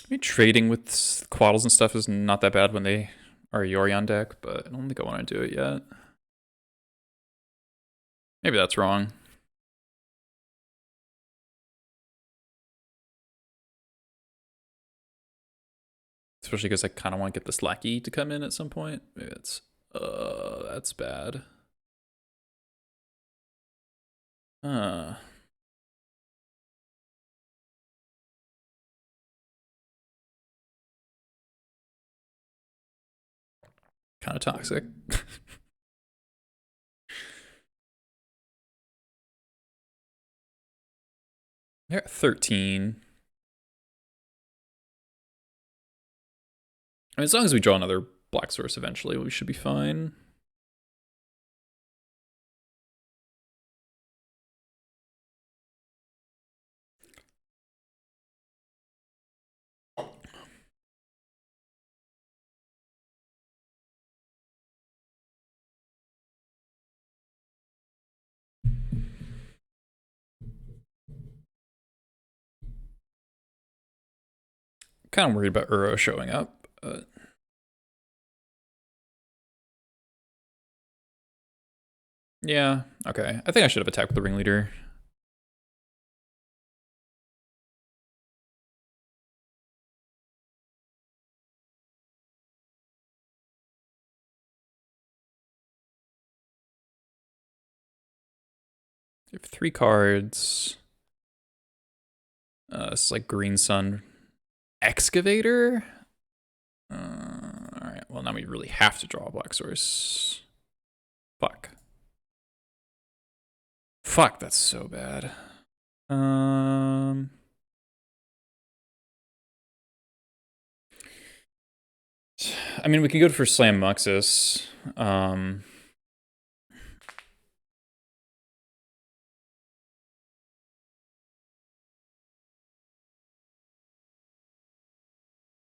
I mean, trading with Quaddles and stuff is not that bad when they are a Yorion deck, but I don't think I want to do it yet. Maybe that's wrong. Especially because I kind of want to get this Lackey to come in at some point. Maybe that's bad. Kind of toxic. They're at 13. I mean, as long as we draw another black source eventually, we should be fine. Kind of worried about Uro showing up. Yeah, okay. I think I should have attacked with the Ringleader. You have 3 cards. It's like Green Sun Excavator. Alright, well now we really have to draw a black source. Fuck. Fuck, that's so bad. I mean, we could go for Slam Muxus.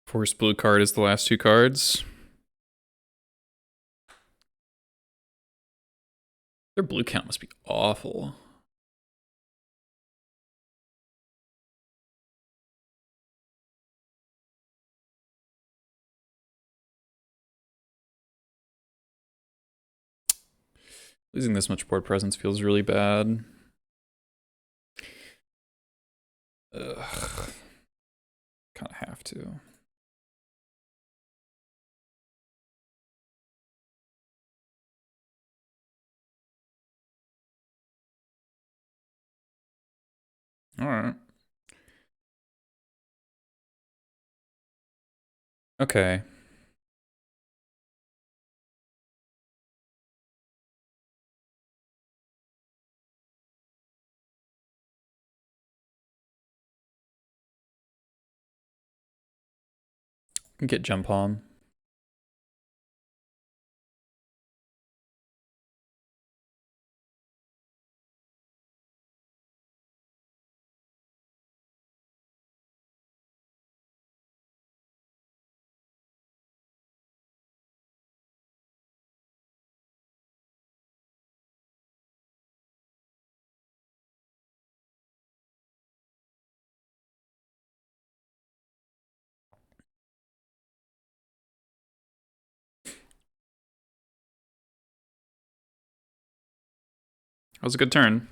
Force blue card is the last 2 cards. Their blue count must be awful. Losing this much board presence feels really bad. Ugh. Kind of have to. Alright. Okay. Get Gempalm. That was a good turn.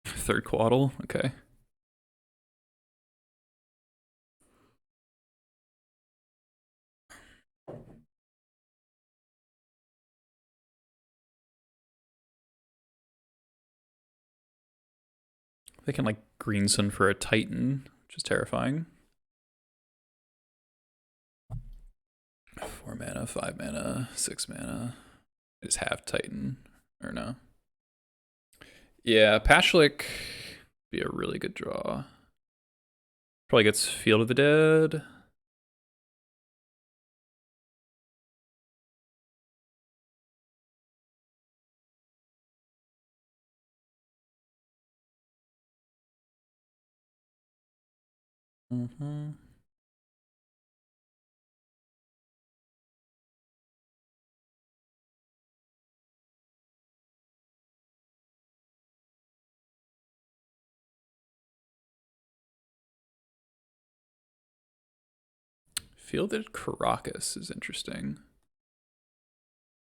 Third Quaddle, okay. They can like Green Sun for a Titan, which is terrifying. 4 mana, 5 mana, 6 mana. I just have Titan, or no. Yeah, Pashlik be a really good draw. Probably gets Field of the Dead. Fielded Caracas is interesting.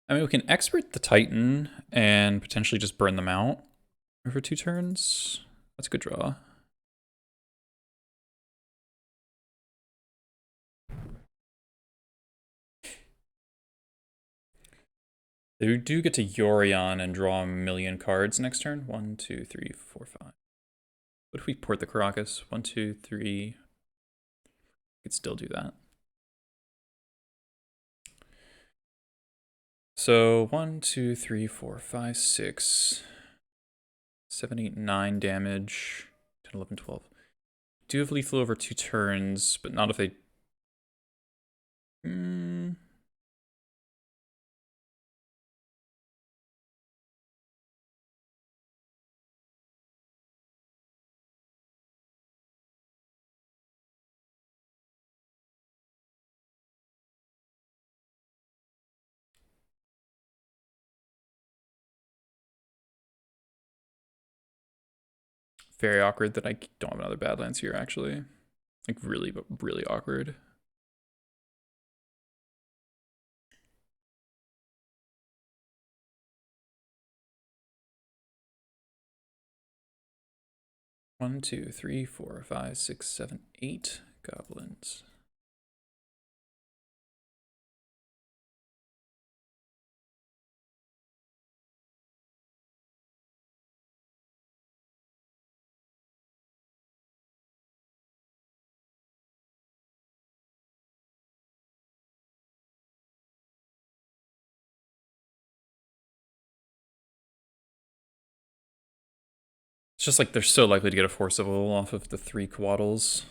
I mean, we can expert the Titan and potentially just burn them out for 2 turns. That's a good draw. They do get to Yorion and draw a million cards next turn. 1, 2, 3, 4, 5. What if we port the Caracas? 1, 2, 3. We could still do that. So 1, 2, 3, 4, 5, 6, 7, 8, 9 damage. 10, 11, 12. Do have lethal over 2 turns, but not if they... Very awkward that I don't have another Badlands here, actually. Like, really, but really awkward. One, two, three, 4, 5, 6, 7, 8 goblins. It's just like they're so likely to get a Forcible off of the 3 Quaddles.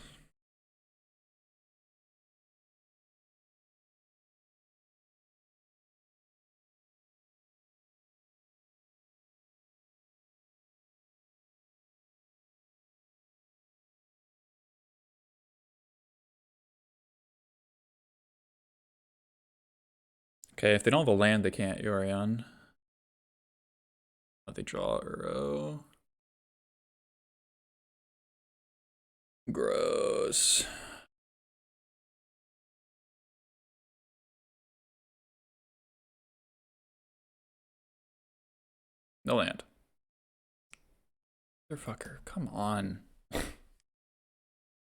Okay, if they don't have a land, they can't Yorion. They draw Uro. Gross. No land. Motherfucker, come on.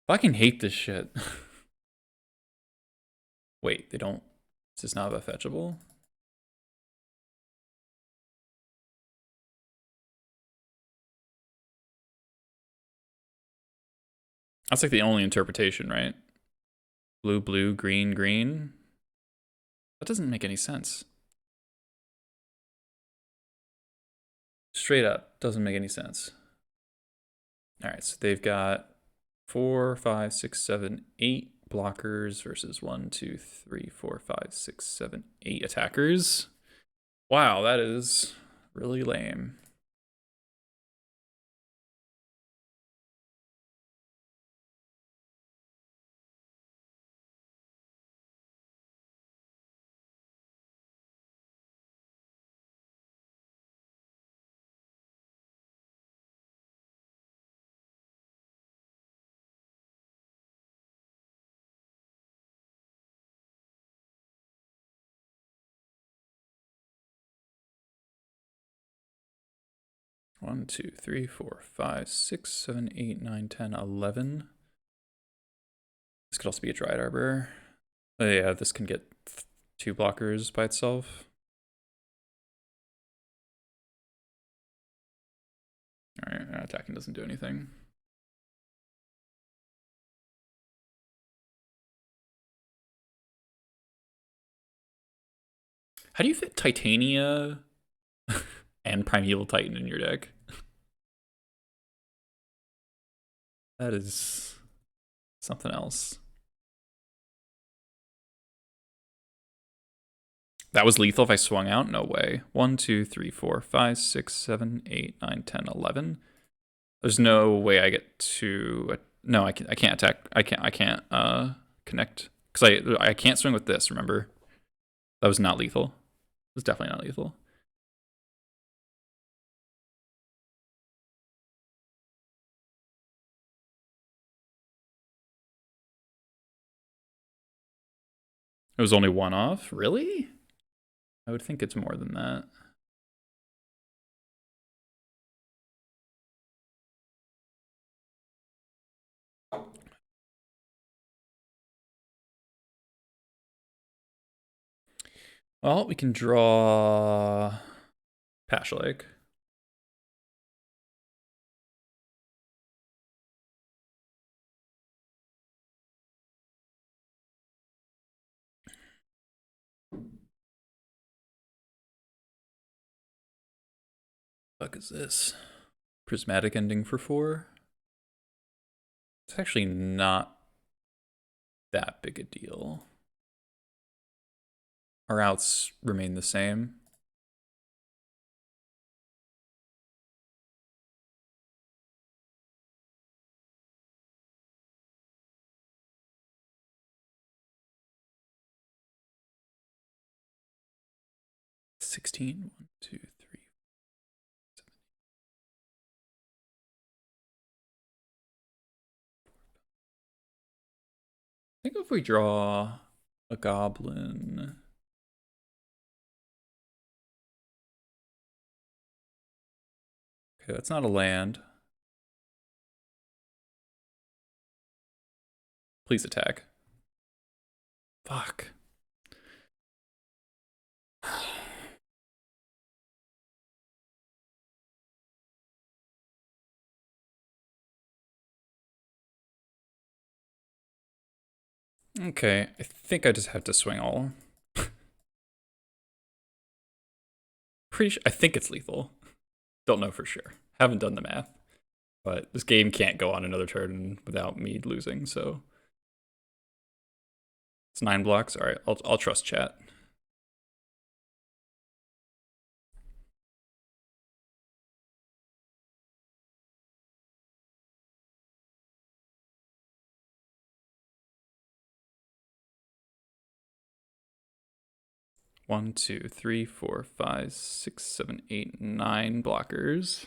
Fucking hate this shit. Wait, they don't... Is this not a fetchable? That's like the only interpretation, right? Blue, blue, green, green. That doesn't make any sense. Straight up, doesn't make any sense. All right, so they've got 4, 5, 6, 7, 8 blockers versus 1, 2, 3, 4, 5, 6, 7, 8 attackers. Wow, that is really lame. One, 2, 3, 4, 5, 6, 7, 8, 9, 10, 11. This could also be a Dryad Arbor. Oh yeah, this can get 2 blockers by itself. Alright, attacking doesn't do anything. How do you fit Titania and Primeval Titan in your deck? That is something else. That was lethal if I swung out? No way. 1, 2, 3, 4, 5, 6, 7, 8, 9, 10, 11. There's no way I get to... No, I can't attack. I can't connect. Because I can't swing with this, remember? That was not lethal. It was definitely not lethal. It was only one off? Really? I would think it's more than that. Well, we can draw Pashlik. Fuck is this? Prismatic ending for 4? It's actually not that big a deal. Our outs remain the same. $16. 1, 2, 3. I think if we draw a goblin. Okay, that's not a land. Please attack. Fuck. Okay, I think I just have to swing all. I think it's lethal. Don't know for sure. Haven't done the math. But this game can't go on another turn without me losing, so. It's 9 blocks. Alright, I'll trust chat. One, two, three, four, five, 6, 7, 8, 9 blockers.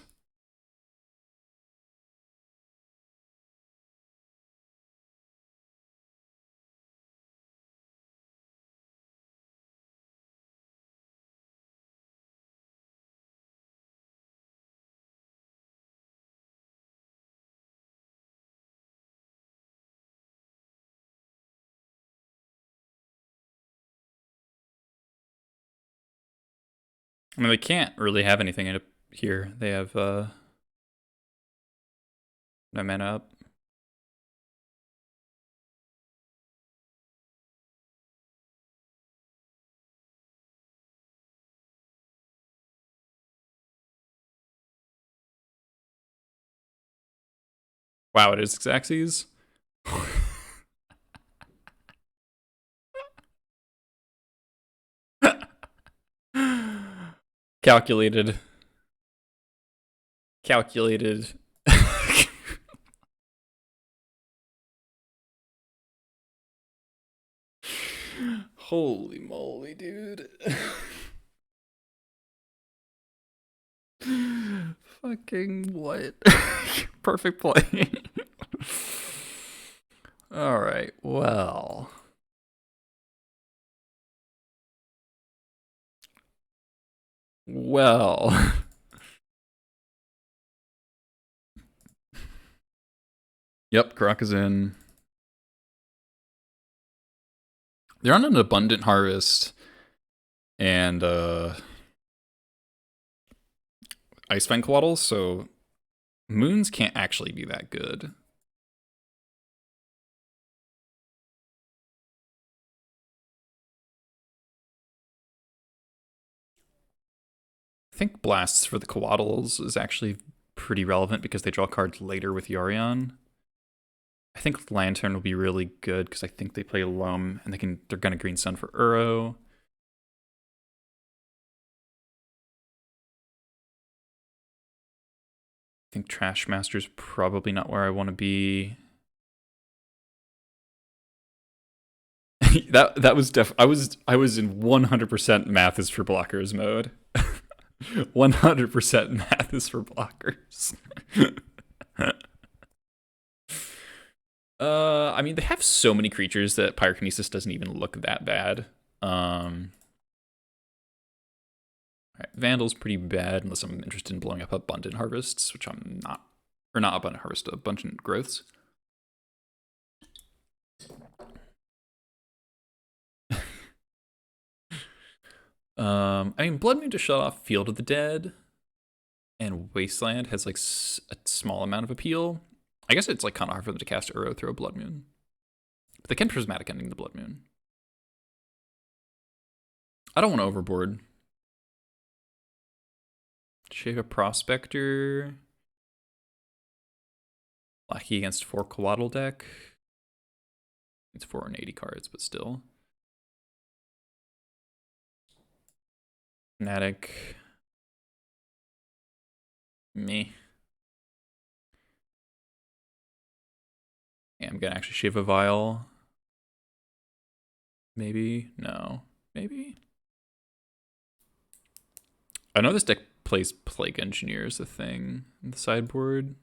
I mean, they can't really have anything in here. They have no mana up. Wow, it is Xaxes. Calculated. Calculated. Holy moly, dude. Fucking what? Perfect play. Alright, well. Well. Yep, Croc is in. They're on an abundant harvest. And Icefang Coatl, so moons can't actually be that good. I think Blasts for the Coatls is actually pretty relevant because they draw cards later with Yorion. I think Lantern will be really good because I think they play Loam and they're gonna Green Sun for Uro. I think Trash Master's probably not where I want to be. that was I was in 100% math is for blockers mode. 100% math is for blockers. I mean, they have so many creatures that Pyrokinesis doesn't even look that bad. Alright, Vandal's pretty bad unless I'm interested in blowing up Abundant Harvests, which I'm not. Or not Abundant Harvest, Abundant Growths. I mean, Blood Moon to shut off Field of the Dead and Wasteland has like a small amount of appeal. I guess it's like kind of hard for them to cast Uro through a Blood Moon. But they can Prismatic Ending the Blood Moon. I don't want to overboard. Shave a Prospector. Lucky against 4 Coatl deck. It's 480 cards, but still. Fnatic. Me. Yeah, I'm gonna actually shave a Vial. Maybe? No. Maybe? I know this deck plays Plague Engineer as a thing in the sideboard.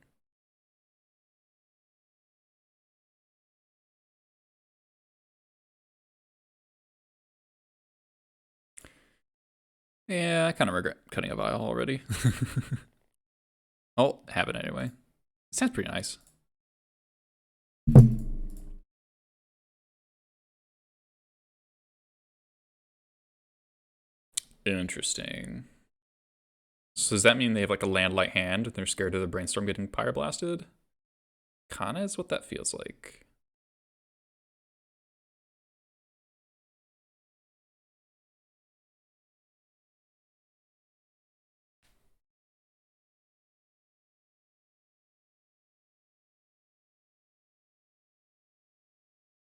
Yeah, I kind of regret cutting a Vial already. I'll have it anyway. It sounds pretty nice. Interesting. So does that mean they have like a land-light hand and they're scared of the Brainstorm getting Pyroblasted? Kinda is what that feels like.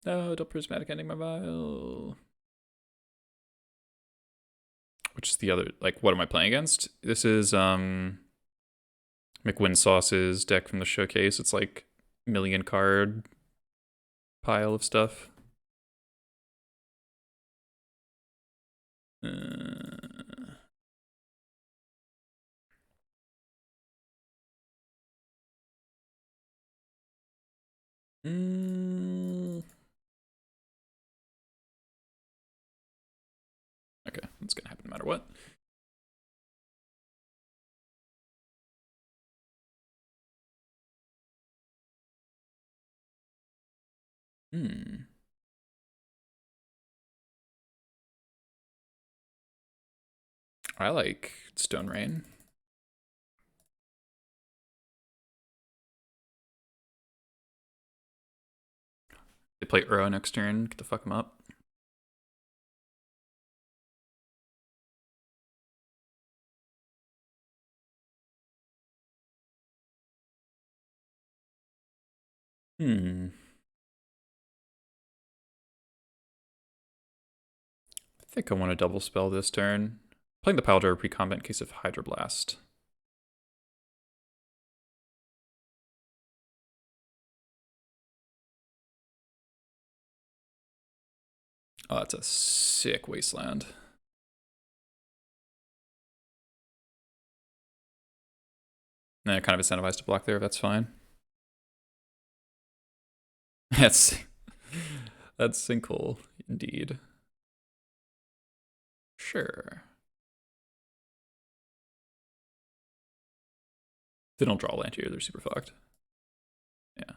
No, don't Prismatic Ending my Vial. Which is the other, like, what am I playing against? This is McWinsauce's deck from the showcase. It's like million card pile of stuff. Okay, that's gonna happen no matter what. I like Stone Rain. They play Uro next turn, get to fuck them up. I think I want to double spell this turn. Playing the Paldor pre-combat in case of Hydroblast. Oh, that's a sick Wasteland. Nah, kind of incentivized to block there, that's fine. That's Sinkhole, indeed. Sure. They don't draw land here, they're super fucked. Yeah.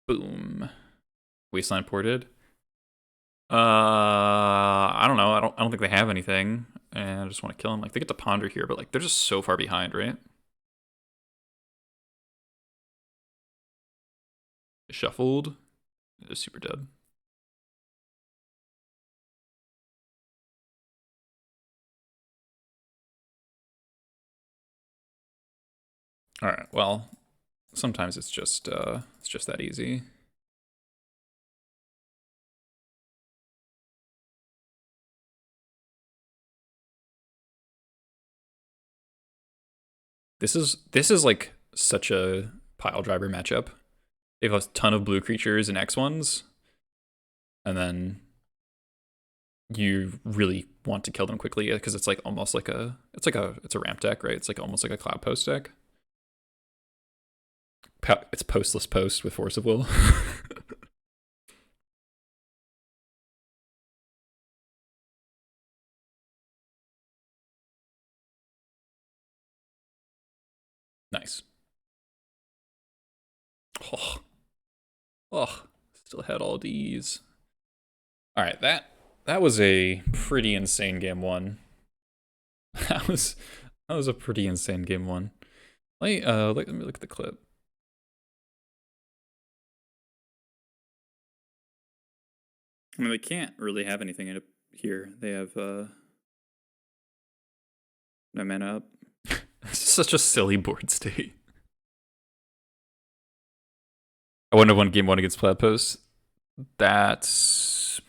Boom. Wasteland ported. I don't know. I don't think they have anything. and I just want to kill them. Like, they get to ponder here, but like they're just so far behind, right? Shuffled. They're super dead. All right. Well, sometimes it's just that easy. This is like such a pile driver matchup. They have a ton of blue creatures and X ones, and then you really want to kill them quickly because it's like almost like it's a ramp deck, right? It's like almost like a cloud post deck. It's postless post with force of will. Nice. Oh, still had all these. All right, that was a pretty insane game one. That was a pretty insane game one. Let me look at the clip. I mean, they can't really have anything in here. They have no mana up. It's such a silly board state. I wonder if won game one against Plaid Post. That's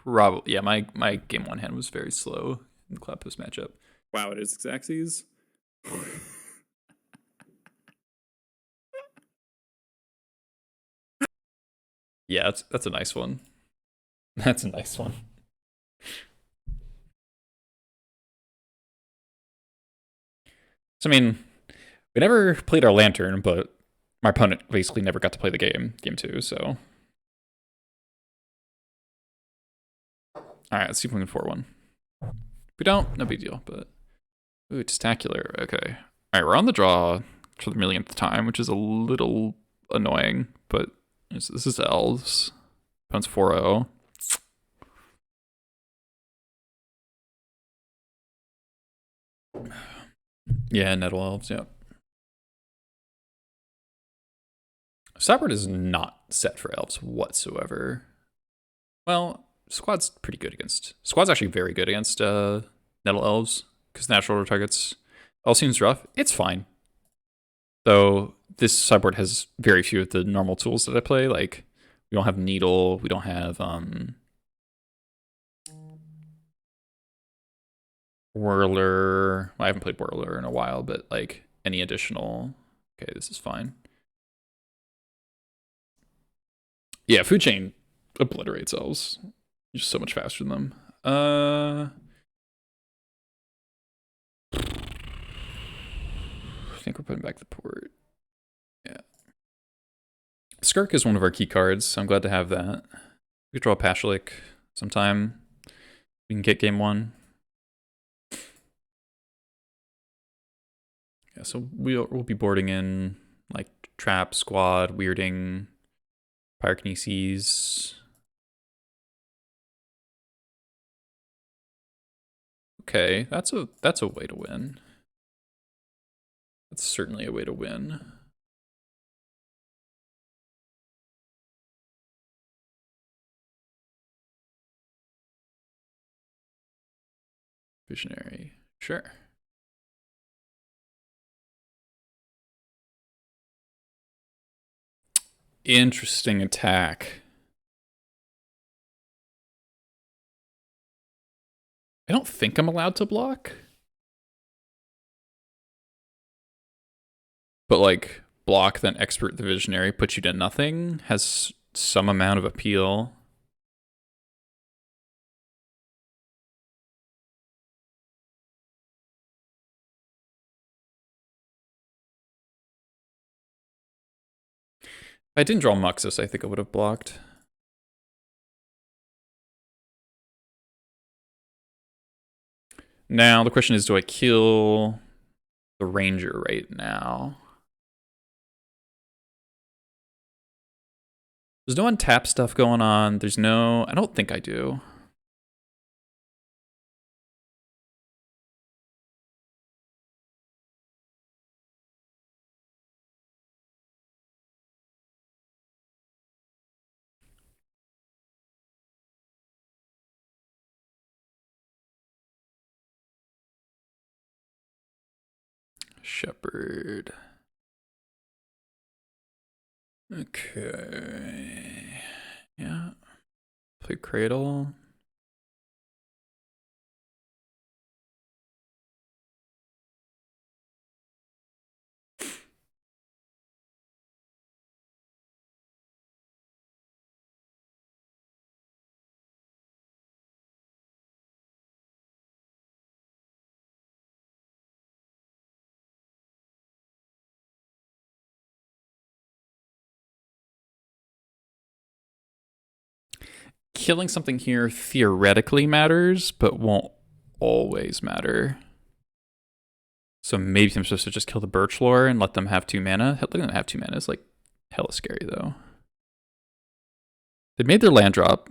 probably, yeah, my game one hand was very slow in the Cloud Post matchup. Wow, it is Xaxes. Yeah, that's a nice one. That's a nice one. So I mean, we never played our Lantern, but my opponent basically never got to play the game two, so. Alright, let's see if we can 4-1. If we don't, no big deal, but. Ooh, Testacular, okay. Alright, we're on the draw for the millionth time, which is a little annoying, but this is Elves. Opponent's 4-0. Yeah, Nettle Elves, yeah. Sideboard is not set for Elves whatsoever. Well, Squad's pretty good against. Squad's actually very good against Nettle Elves, because natural order targets. All seems rough. It's fine. Though this sideboard has very few of the normal tools that I play. Like, we don't have Needle, we don't have Whirler. I haven't played Whirler in a while, but like any additional. Okay, this is fine. Yeah, Food Chain obliterates Elves. You're just so much faster than them. I think we're putting back the port. Yeah. Skirk is one of our key cards, so I'm glad to have that. We could draw Pashalik sometime. We can get game one. Yeah, so we'll be boarding in like Trap, Squad, Weirding, Pyrokinesis. Okay, that's a way to win. That's certainly a way to win. Visionary, sure. Interesting attack. I don't think I'm allowed to block. But like, block, then Expert the Visionary, puts you to nothing, has some amount of appeal. If I didn't draw Muxus, I think I would have blocked. Now, the question is, do I kill the Ranger right now? There's no untap stuff going on. There's no... I don't think I do. Shepherd. Okay. Yeah. Play Cradle. Killing something here theoretically matters, but won't always matter. So maybe I'm supposed to just kill the Birch Lore and let them have 2 mana. Letting them have 2 mana is like hella scary though. They made their land drop.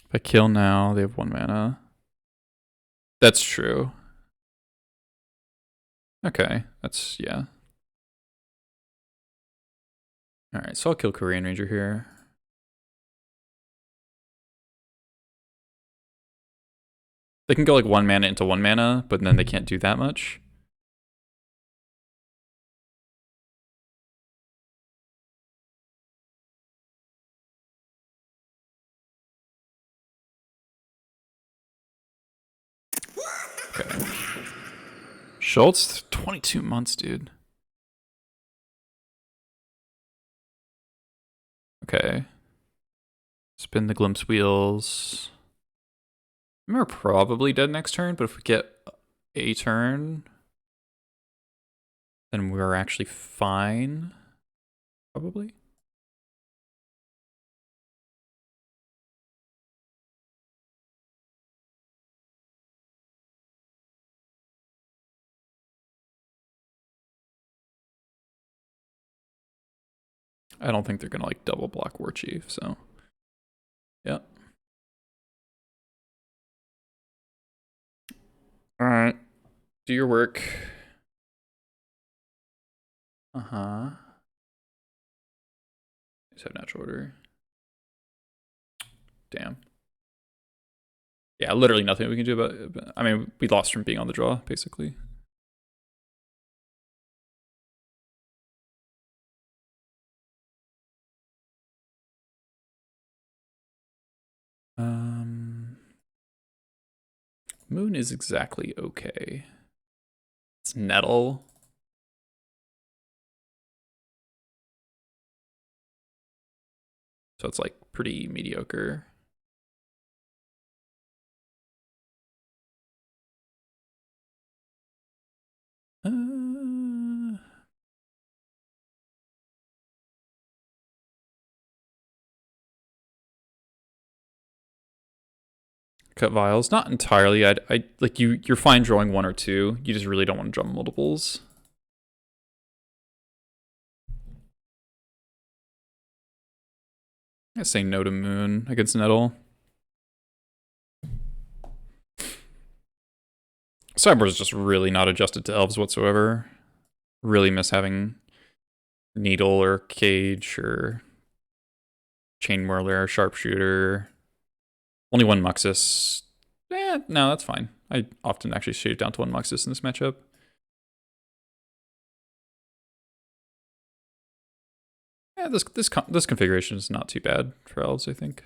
If I kill now, they have 1 mana. That's true. Okay, that's, yeah. Alright, so I'll kill Korean Ranger here. They can go like 1 mana into 1 mana, but then they can't do that much. Okay. Schultz, 22 months, dude. Okay. Spin the glimpse wheels. We're probably dead next turn, but if we get a turn, then we're actually fine. Probably. I don't think they're gonna like double block War Chief, so yeah. Alright. Do your work. Uh-huh. Just have natural order. Damn. Yeah, literally nothing we can do about it. I mean, we lost from being on the draw, basically. Moon is exactly okay. It's Nettle. So it's like pretty mediocre. Cut vials, not entirely. I like you're fine drawing 1 or 2. You just really don't want to draw multiples. I say no to Moon against Nettle. Sideboard is just really not adjusted to Elves whatsoever. Really miss having Needle or Cage or Chain Whirler or Sharpshooter. Only 1 Muxus. No, that's fine. I often actually shade it down to 1 Muxus in this matchup. Yeah, this configuration is not too bad for Elves, I think.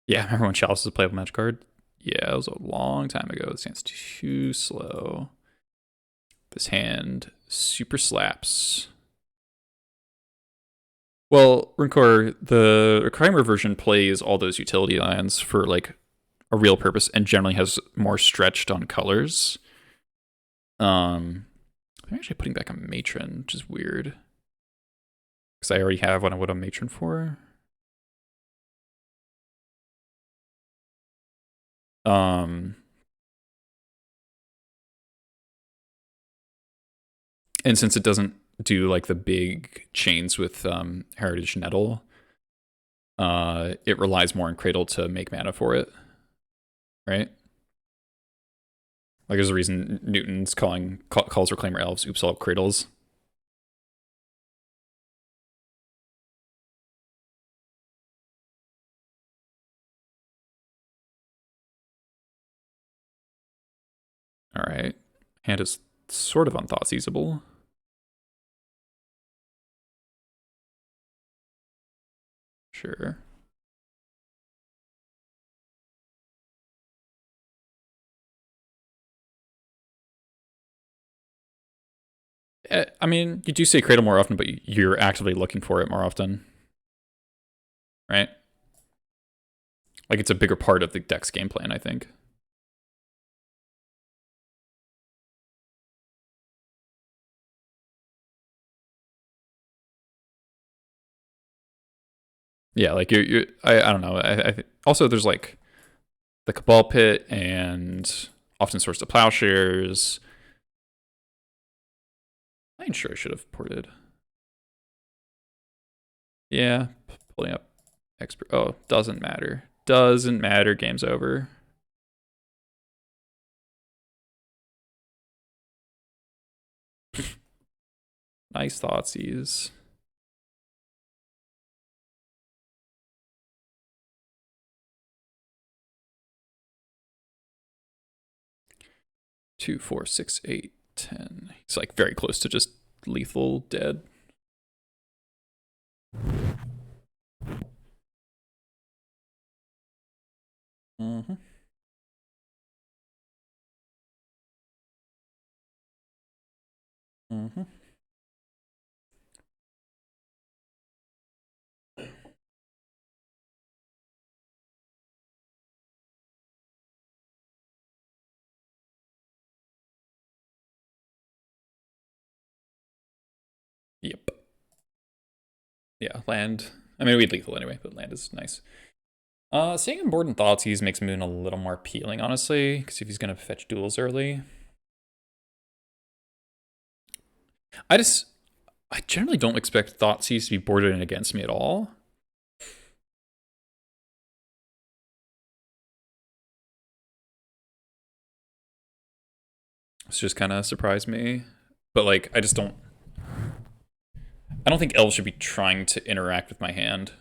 Yeah, remember when Chalice was a playable match card? Yeah, it was a long time ago. This hand's too slow. This hand super slaps. Well, Runkor, the Kramer version plays all those utility lands for like a real purpose and generally has more stretched on colors. I'm actually putting back a Matron, which is weird. Because I already have what I would a Matron for. And since it doesn't do like the big chains with Heritage Nettle, it relies more on Cradle to make mana for it, right? Like there's a reason Newton's calls Reclaimer Elves oops all Cradles. Alright. Hand is sort of unthoughtseizable. Sure. I mean, you do say cradle more often, but you're actively looking for it more often. Right? Like, it's a bigger part of the deck's game plan, I think. Yeah, like, I don't know. Also, there's, like, the Cabal Pit and often source to Plowshares. I'm sure I should have ported. Yeah, pulling up expert. Oh, doesn't matter. Doesn't matter. Game's over. Nice thoughtseize. Two, 4, 6, 8, 10. He's like very close to just lethal dead. Mm-hmm. Mm-hmm. Yep. Yeah, land. I mean, we'd lethal anyway, but land is nice. Seeing him board and Thoughtseize makes Moon a little more appealing, honestly, because if he's gonna fetch duels early. I generally don't expect Thoughtseize to be boarded in against me at all. It's just kind of surprised me. But, like, I don't think Elves should be trying to interact with my hand.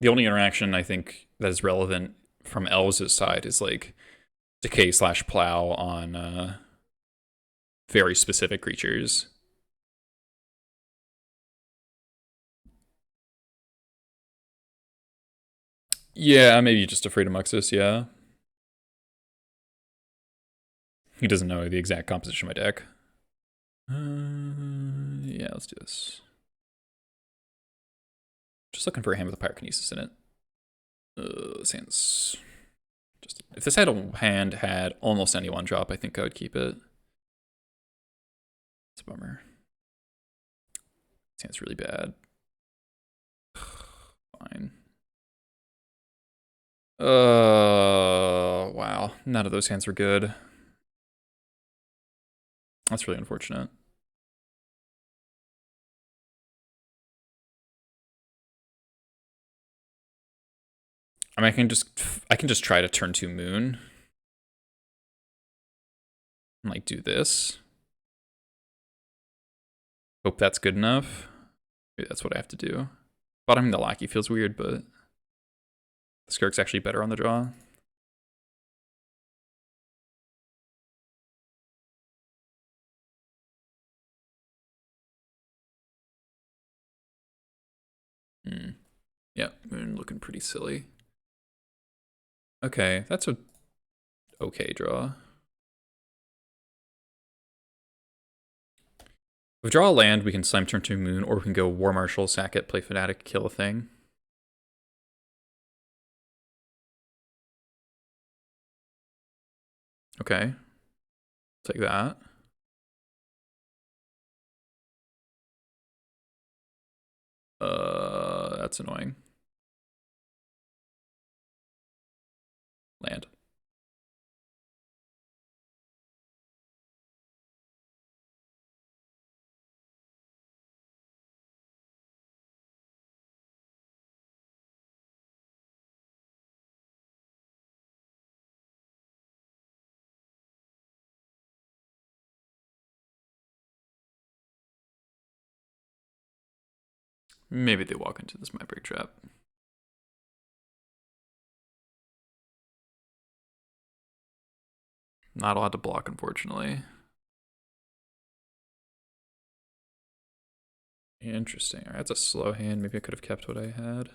The only interaction I think that is relevant from Elves' side is, like, decay / plow on very specific creatures. Yeah, maybe just afraid of Muxus, yeah. He doesn't know the exact composition of my deck. Yeah, let's do this. Just looking for a hand with a Pyrokinesis in it. This hand's just... If this hand had almost any one drop, I think I would keep it. It's a bummer. This hand's really bad. Fine. Wow. None of those hands were good. That's really unfortunate. I mean, I can just try to turn 2 Moon. And, like, do this. Hope that's good enough. Maybe that's what I have to do. Bottoming the Lackey feels weird, but the Skirk's actually better on the draw. Yeah, Moon looking pretty silly. Okay, that's a okay draw. If we draw a land, we can Slime turn 2 Moon, or we can go War Marshal, sack it, play Fanatic, kill a thing. Okay. Take that. That's annoying. Land. Maybe they walk into this Mindbreak trap. Not allowed to block, unfortunately. Interesting. All right, that's a slow hand. Maybe I could have kept what I had.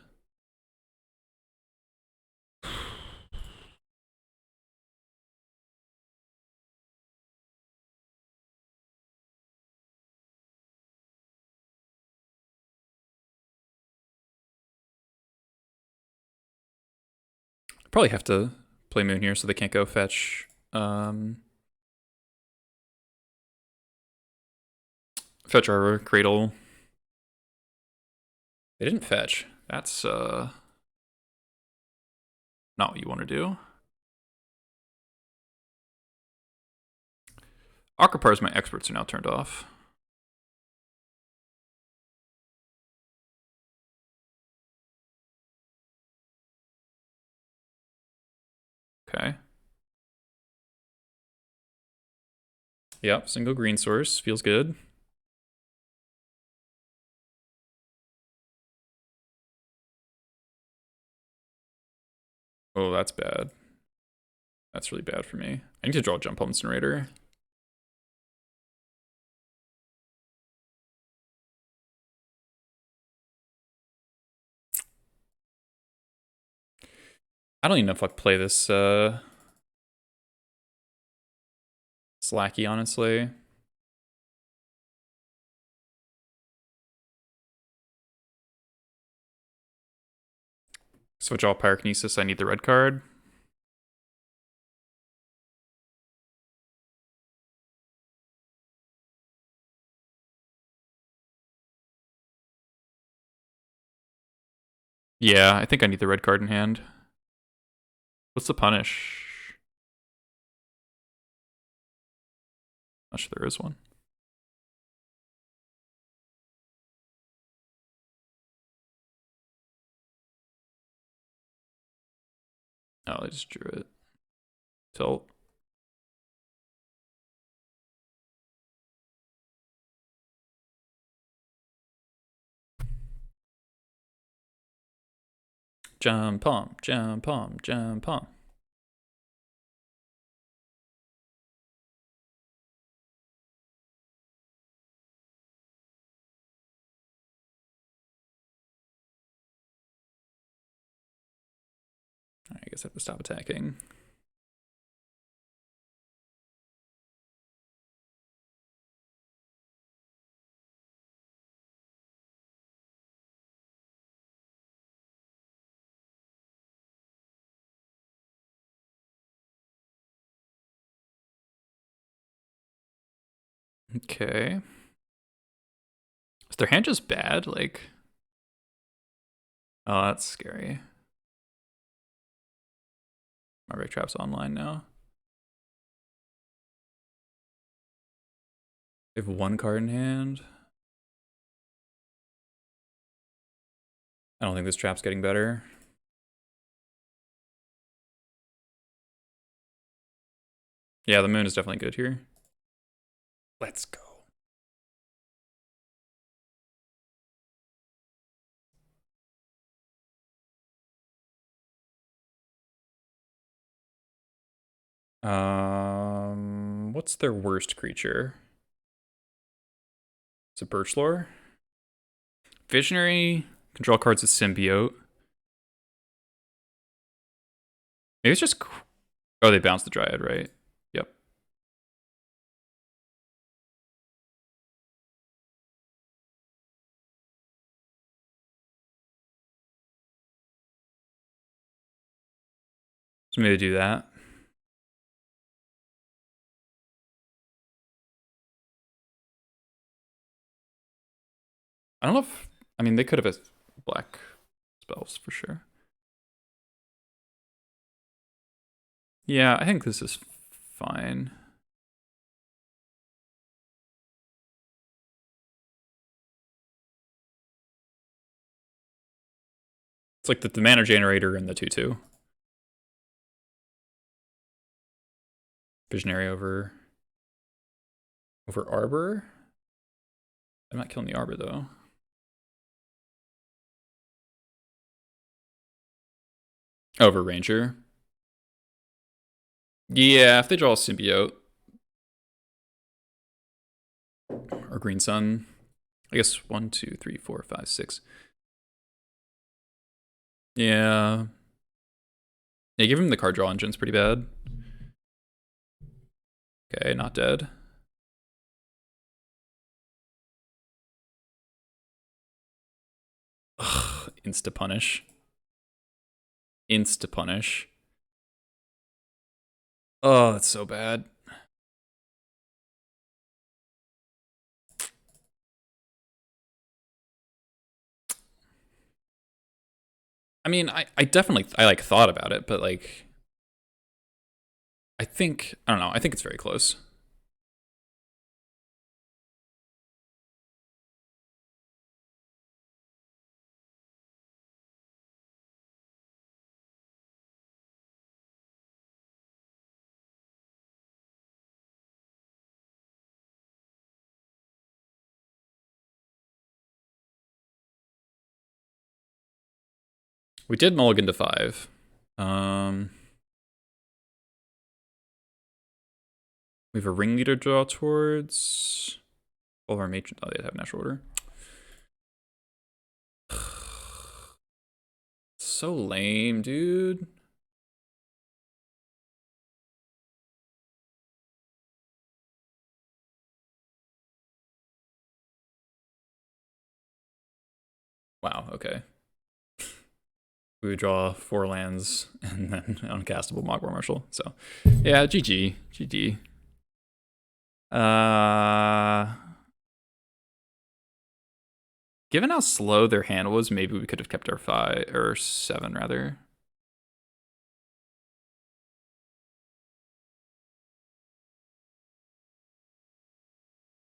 Probably have to play Moon here so they can't go fetch. Fetch our Cradle. They didn't fetch. That's not what you want to do. Aquapars, my experts are now turned off. Okay. Yep, single green source. Feels good. Oh, that's bad. That's really bad for me. I need to draw a Gempalm Incinerator. I don't even know if I play this Slacky, honestly. Switch all Pyrokinesis, I need the red card. Yeah, I think I need the red card in hand. What's the punish? Not sure there is one. Oh, I just drew it. Tilt. Gempalm, Gempalm, Gempalm. I guess I have to stop attacking. Okay. Is their hand just bad? Like, oh, that's scary. My Ray Trap's online now. They have one card in hand. I don't think this trap's getting better. Yeah, the moon is definitely good here. Let's go. What's their worst creature? It's a Birchlore. Visionary control cards a symbiote. Maybe it's just. Oh, they bounced the Dryad, right? Yep. So maybe do that. I don't know if. I mean, they could have black spells for sure. Yeah, I think this is fine. It's like the mana generator and the 2/2. Visionary over Arbor. I'm not killing the Arbor though. Over Ranger. Yeah, if they draw a symbiote or green sun, I guess 1, 2, 3, 4, 5, 6. Yeah. Yeah, give him the card draw engine's pretty bad. Okay, not dead. Ugh, insta-punish. Insta-punish. Oh, that's so bad. I mean, I definitely, I like thought about it, but like, I don't know, I think it's very close. We did mulligan to 5. We have a ringleader draw towards. All of our matrons. Oh, they have natural order. So lame, dude. Wow, okay. We would draw 4 lands and then uncastable Mogwai Marshal. So, yeah, GG. GG. Given how slow their hand was, maybe we could have kept our 5 or 7 rather.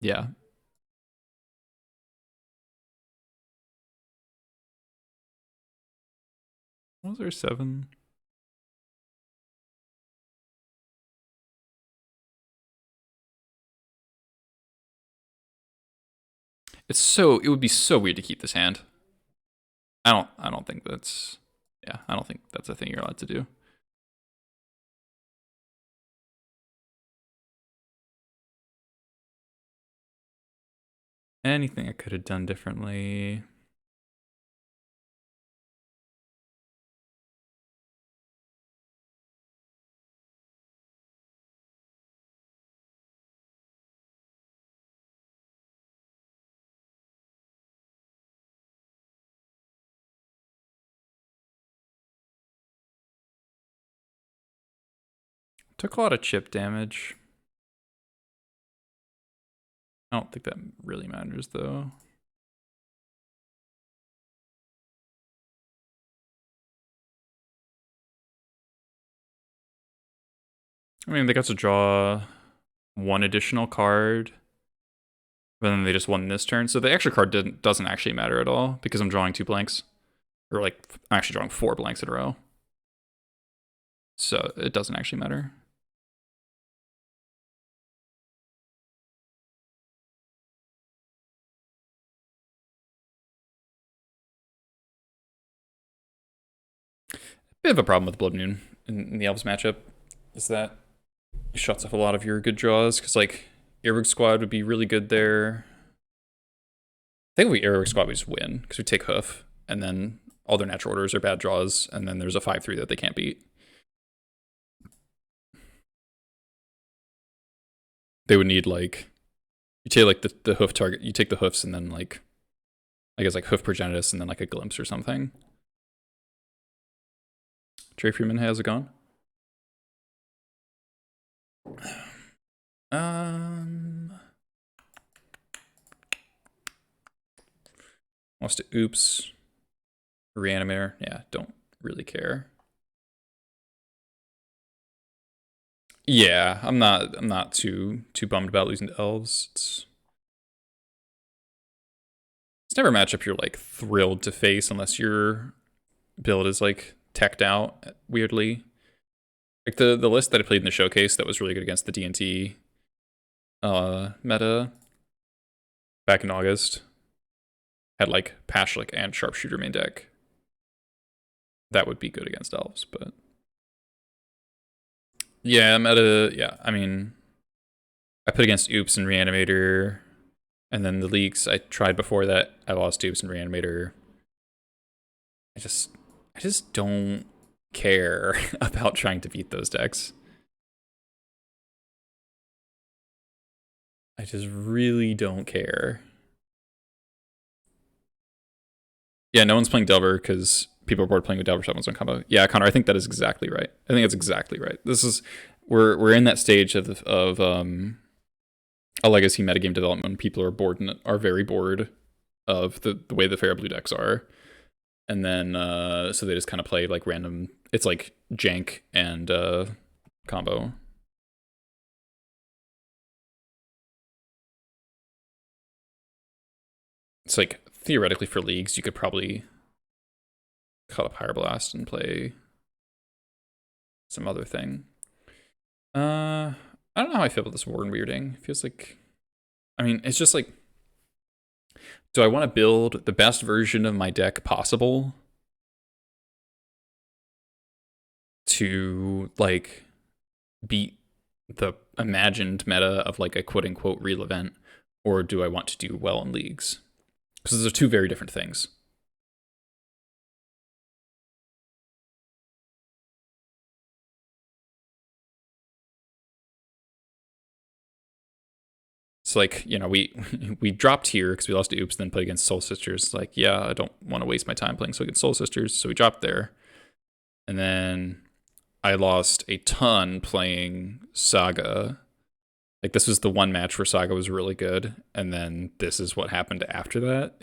Yeah. What was our 7? It would be so weird to keep this hand. I don't think that's, yeah, I don't think that's a thing you're allowed to do. Anything I could have done differently. Took a lot of chip damage. I don't think that really matters though. I mean, they got to draw 1 additional card, but then they just won this turn. So the extra card doesn't actually matter at all because I'm drawing 2 blanks. Or like, I'm actually drawing 4 blanks in a row. So it doesn't actually matter. Bit of a problem with Blood Moon in the Elves matchup is that it shuts off a lot of your good draws because like Earwig Squad would be really good there. I think if we Earwig Squad, we just win because we take Hoof and then all their natural orders are bad draws and then there's a 5/3 that they can't beat. They would need like, you take like the hoof target, you take the hoofs and then like, I guess like hoof progenitus and then like a glimpse or something. Trey Freeman, how's it gone? Wants to oops. Reanimator. Yeah, don't really care. Yeah, I'm not too bummed about losing to Elves. It's never a matchup you're like thrilled to face unless your build is like teched out weirdly. Like the list that I played in the showcase that was really good against the D&T meta back in August had like Pashlik and Sharpshooter main deck. That would be good against Elves, but Yeah, yeah, I mean, I put against Oops and Reanimator, and then the leagues I tried before that, I lost Oops and Reanimator. I just, I just don't care about trying to beat those decks. I just really don't care. Yeah, no one's playing Delver because people are bored playing with Delver Shovels on combo. Yeah, Connor, I think that is exactly right. I think that's exactly right. This is we're in that stage of a legacy metagame development when people are bored and are very bored of the way the fair blue decks are. And then so they just kind of play like random, it's like jank and combo. It's like theoretically for leagues you could probably cut up Higher Blast and play some other thing. I don't know how I feel about this Warden Weirding. It feels like, I mean, it's just like, do I want to build the best version of my deck possible to like beat the imagined meta of like a quote unquote real event, or do I want to do well in leagues? Because those are two very different things. It's like, you know, we dropped here because we lost to Oops, then played against Soul Sisters. Like, yeah, I don't want to waste my time playing so against Soul Sisters, so we dropped there. And then I lost a ton playing Saga. Like, this was the one match where Saga was really good, and then this is what happened after that.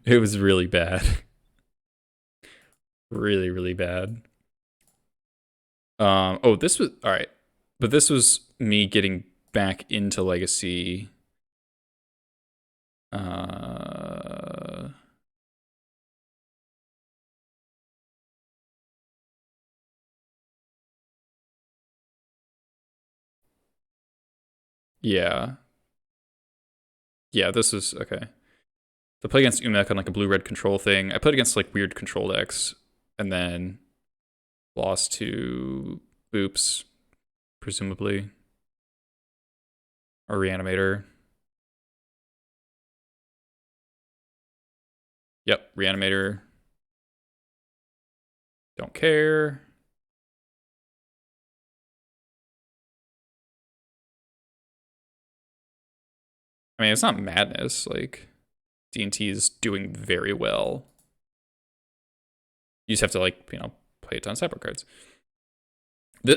It was really bad. Really, really bad. Oh, this was all right, but this was me getting back into Legacy. Uh, yeah, yeah. This is okay. So I play against Umek on like a blue-red control thing. I played against like weird control decks, and then lost to Oops, presumably, or Reanimator. Yep, Reanimator. Don't care. I mean, it's not madness. Like, D&T is doing very well. You just have to, like, you know, play a ton of sideboard cards.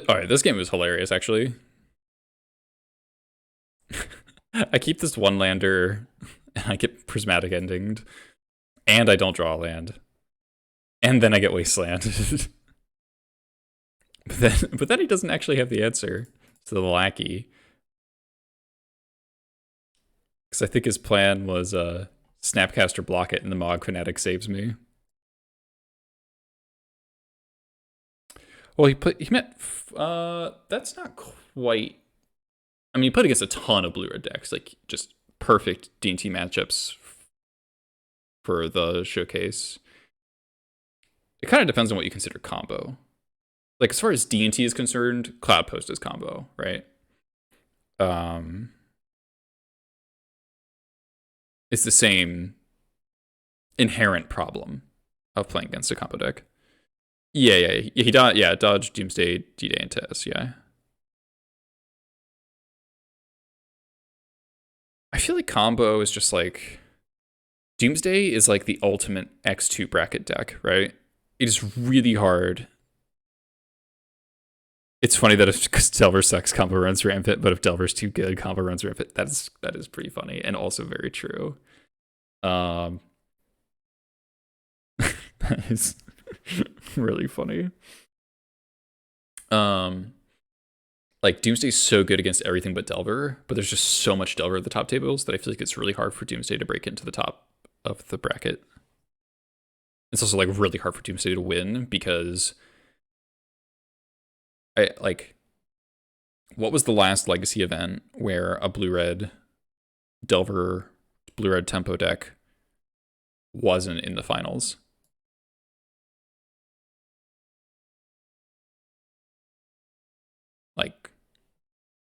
All right, this game was hilarious, actually. I keep this one lander, and I get prismatic endinged, and I don't draw a land, and then I get wasteland. but then he doesn't actually have the answer to the lackey, because I think his plan was Snapcaster block it, and the Mog Fanatic saves me. Well, he meant that's not quite. I mean, he played against a ton of blue red decks, like just perfect D&T matchups for the showcase. It kind of depends on what you consider combo. Like as far as D&T is concerned, Cloud Post is combo, right? It's the same inherent problem of playing against a combo deck. Yeah, he dodged Doomsday, D-Day, and Tess, yeah. I feel like combo is just like Doomsday is like the ultimate X2 bracket deck, right? It is really hard. It's funny that if Delver sucks, combo runs rampant, but if Delver's too good, combo runs rampant. That is pretty funny and also very true. Um, that is really funny. Um, like Doomsday's so good against everything but Delver, but there's just so much Delver at the top tables that I feel like it's really hard for Doomsday to break into the top of the bracket. It's also like really hard for Doomsday to win because I like what was the last legacy event where a blue-red Delver blue-red tempo deck wasn't in the finals? Like,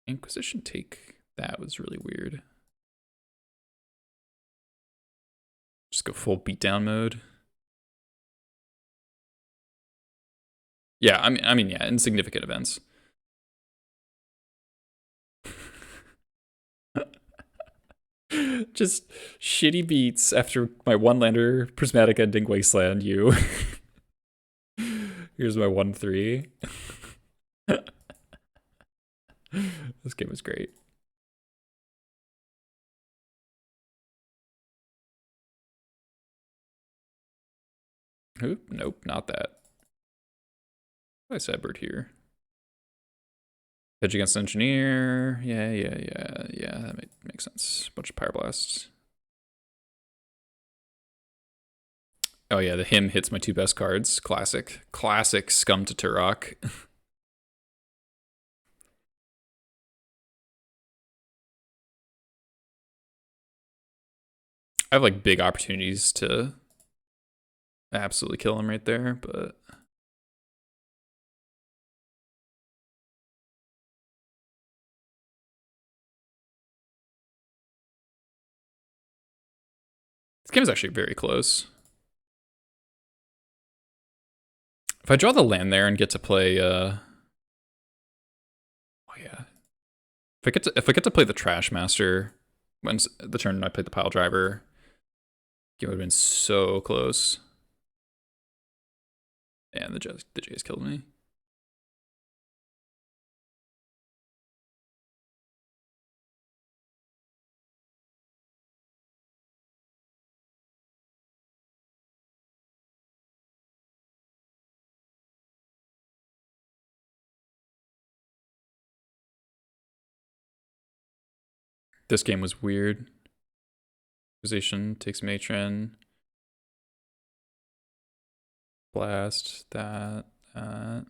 Inquisition take that was really weird. Just go full beatdown mode. Yeah, I mean, yeah, insignificant events. Just shitty beats after my 1-lander Prismatic Ending Wasteland. You. Here's my 1/3. This game was great. Oop, nope, not that. I sideboard here. Hedge against Engineer. Yeah, that makes sense. Bunch of Pyroblasts. Oh yeah, the him hits my 2 best cards. Classic Scum to Turok. I have like big opportunities to absolutely kill him right there, but this game is actually very close. If I draw the land there and get to play oh yeah. If I get to play the Trash Master when's the turn I played the Pile Driver, it would have been so close. And the Jays killed me. This game was weird. Position takes Matron. Blast, that. I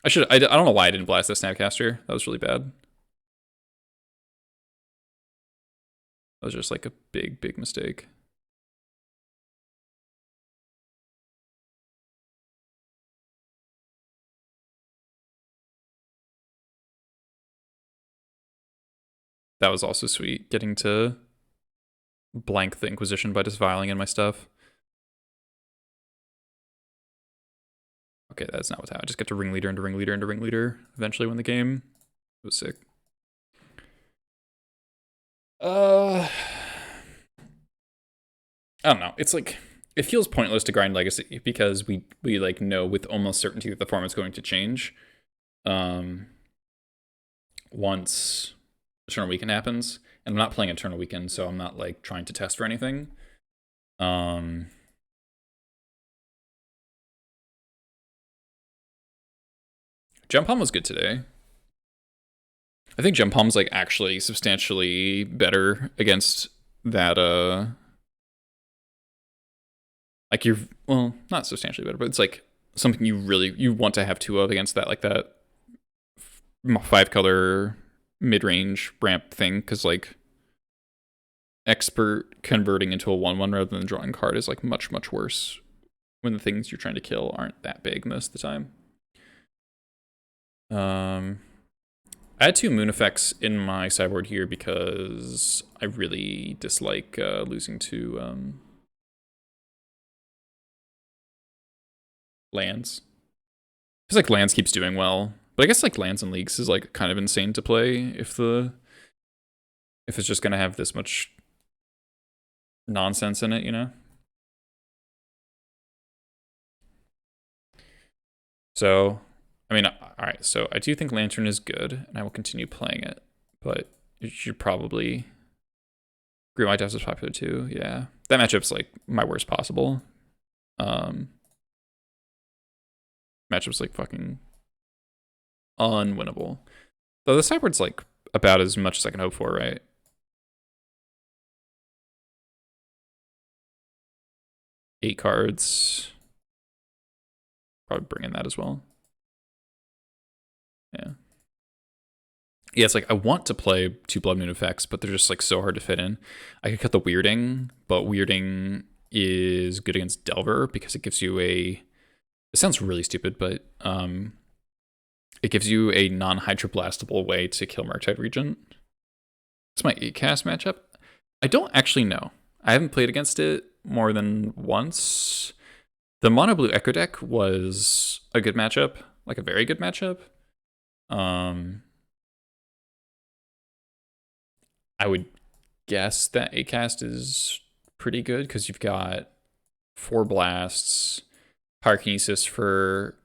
don't know why I didn't blast the Snapcaster. That was really bad. That was just like a big mistake. That was also sweet, getting to blank the Inquisition by just vialing in my stuff. Okay, that's not what's happening. I just get to Ringleader into Ringleader into Ringleader eventually win the game. It was sick. I don't know. It's like, it feels pointless to grind Legacy because we like know with almost certainty that the format's going to change once Eternal Weekend happens. And I'm not playing Eternal Weekend, so I'm not like trying to test for anything. Gempalm was good today. I think Gempalm's like actually substantially better against that like you're, well, not substantially better, but it's like something you want to have 2 of against that, like that 5-color mid-range ramp thing, because like expert converting into a 1/1 rather than drawing card is like much worse when the things you're trying to kill aren't that big most of the time. I had 2 moon effects in my sideboard here because I really dislike losing to lands. Because like lands keeps doing well, but I guess like lands and leagues is like kind of insane to play if it's just gonna have this much nonsense in it, you know? So, I mean, alright, so I do think Lantern is good, and I will continue playing it, but you should probably... Greenlight Depths is popular too, yeah. That matchup's like my worst possible. Matchup's like fucking unwinnable. Though the sideboard's like about as much as I can hope for, right? Eight cards. Probably bring in that as well. Yeah. Yeah, it's like I want to play 2 Blood Moon effects, but they're just like so hard to fit in. I could cut the Weirding, but Weirding is good against Delver because it gives you a It sounds really stupid, but it gives you a non-hydroblastable way to kill Murktide Regent. It's my 8-cast matchup. I don't actually know. I haven't played against it more than once. The mono blue Echo deck was a good matchup, like a very good matchup. I would guess that 8-cast is pretty good because you've got 4 blasts, pyrokinesis for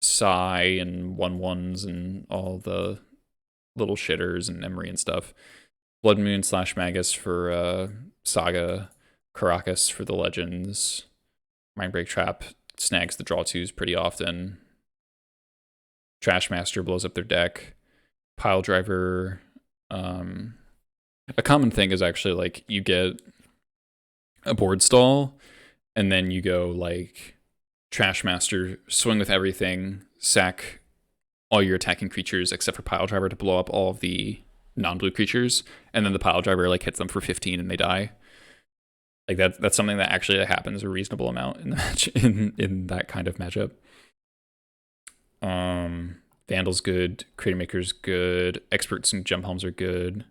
Psy and 1/1s and all the little shitters and Emery and stuff. Blood Moon / Magus for Saga, Caracas for the Legends. Mindbreak Trap snags the draw 2s pretty often. Trashmaster blows up their deck. Pile Driver. A common thing is actually like you get a board stall and then you go like Trashmaster, swing with everything, sack all your attacking creatures except for Pile Driver to blow up all of the non-blue creatures, and then the Pile Driver like hits them for 15 and they die. Like that's something that actually happens a reasonable amount in the match in that kind of matchup. Vandal's good, Creator Maker's good, Experts and Gempalms are good.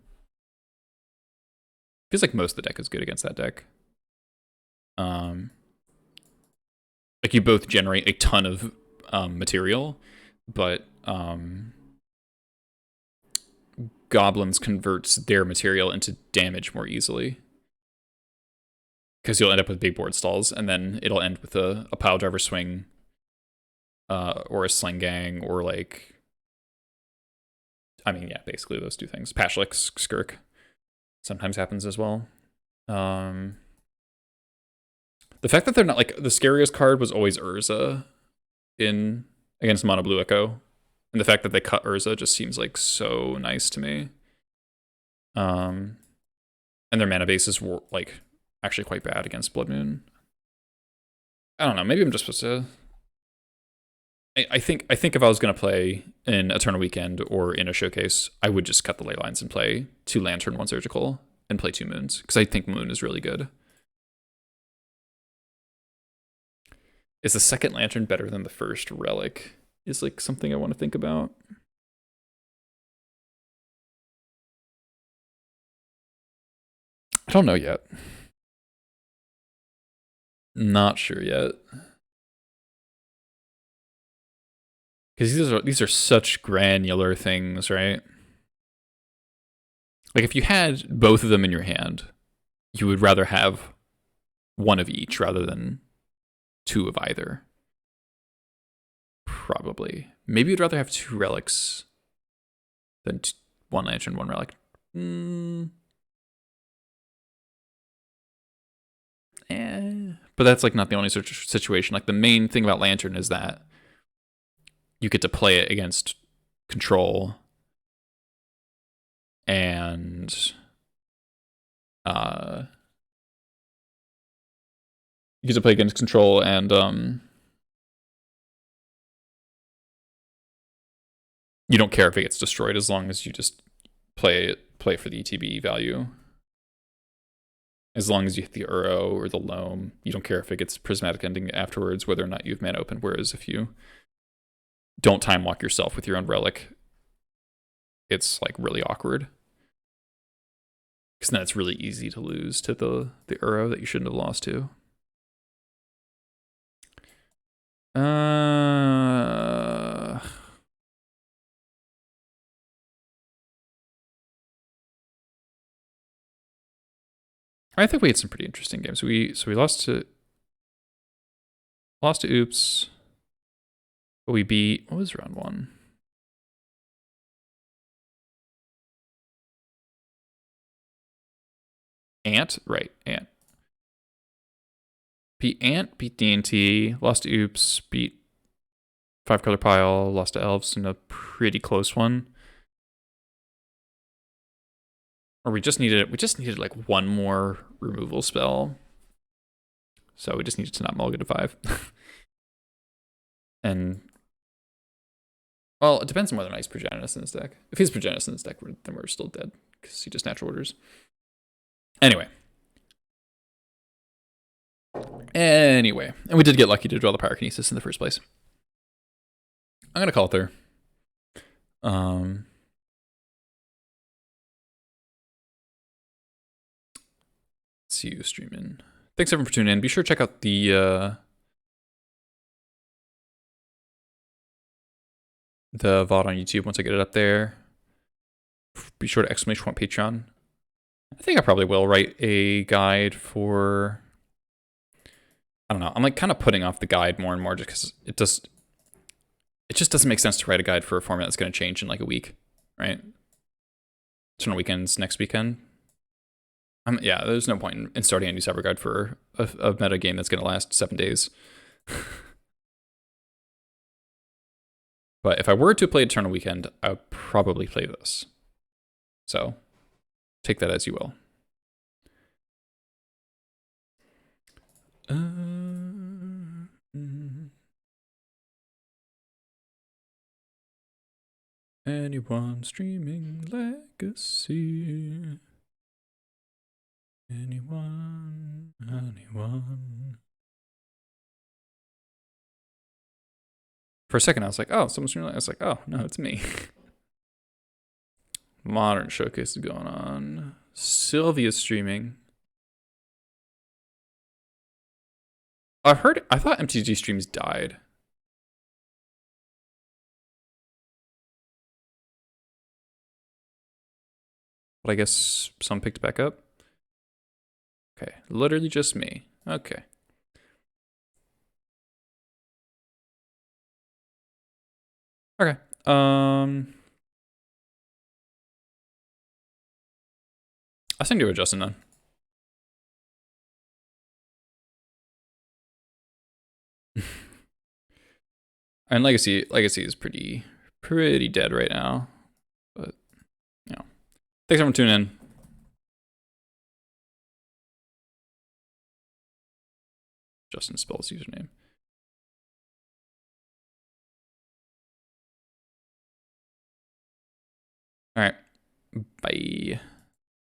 Feels like most of the deck is good against that deck. Like you both generate a ton of material, but Goblins converts their material into damage more easily. Because you'll end up with big board stalls, and then it'll end with a Pile Driver swing, or a Sling Gang, or like, I mean, yeah, basically those two things. Pashlik, Skirk sometimes happens as well. The fact that they're not like the scariest card was always Urza in against Mono Blue Echo, and the fact that they cut Urza just seems like so nice to me. And their mana bases were like actually quite bad against Blood Moon. I don't know. Maybe I'm just supposed to. I think if I was gonna play in Eternal Weekend or in a showcase, I would just cut the ley lines and play 2 Lantern, 1 Surgical, and play 2 Moons because I think Moon is really good. Is the second Lantern better than the first Relic? Is like something I want to think about. I don't know yet. Not sure yet. Because these are such granular things, right? Like if you had both of them in your hand, you would rather have one of each rather than 2 of either. Probably. Maybe you'd rather have 2 relics than 1 lantern, 1 relic. But that's like not the only situation. Like the main thing about Lantern is that you get to play it against control, and you get to play against control, and you don't care if it gets destroyed as long as you just play for the ETB value. As long as you hit the Uro or the Loam, you don't care if it gets prismatic ending afterwards, whether or not you have mana open. Whereas if you don't time walk yourself with your own relic, it's like really awkward. Because then it's really easy to lose to the Uro that you shouldn't have lost to. I think we had some pretty interesting games. We lost to Oops, but we beat, what was round 1? Ant, right? Ant. Beat D&T, lost to Oops, beat 5-color pile, lost to Elves in a pretty close one. Or we just needed like one more removal spell. So we just needed to not mulligan to 5. And well, it depends on whether or not he's Progenitus in this deck. If he's Progenitus in this deck, then we're still dead because he just natural orders. Anyway, Anyway, and we did get lucky to draw the Pyrokinesis in the first place. I'm gonna call it there. See you streaming. Thanks everyone for tuning in. Be sure to check out the VOD on YouTube once I get it up there. Be sure to exclamation point Patreon. I think I probably will write a guide for, I don't know. I'm like kind of putting off the guide more and more just because it just doesn't make sense to write a guide for a format that's going to change in like a week, right? Eternal Weekends next weekend. Yeah, there's no point in starting a new cyber guide for a meta game that's going to last 7 days. But if I were to play Eternal Weekend, I would probably play this. So take that as you will. Anyone streaming Legacy? Anyone? For a second, I was like, oh, someone's streaming. I was like, oh, no, it's me. Modern Showcase is going on. Sylvia's streaming. I thought MTG streams died. But I guess some picked back up. Okay, literally just me. Okay. Okay. I'll send you a Justin then. And Legacy is pretty dead right now. But you know. Thanks everyone for tuning in. Justin spells username. All right. Bye.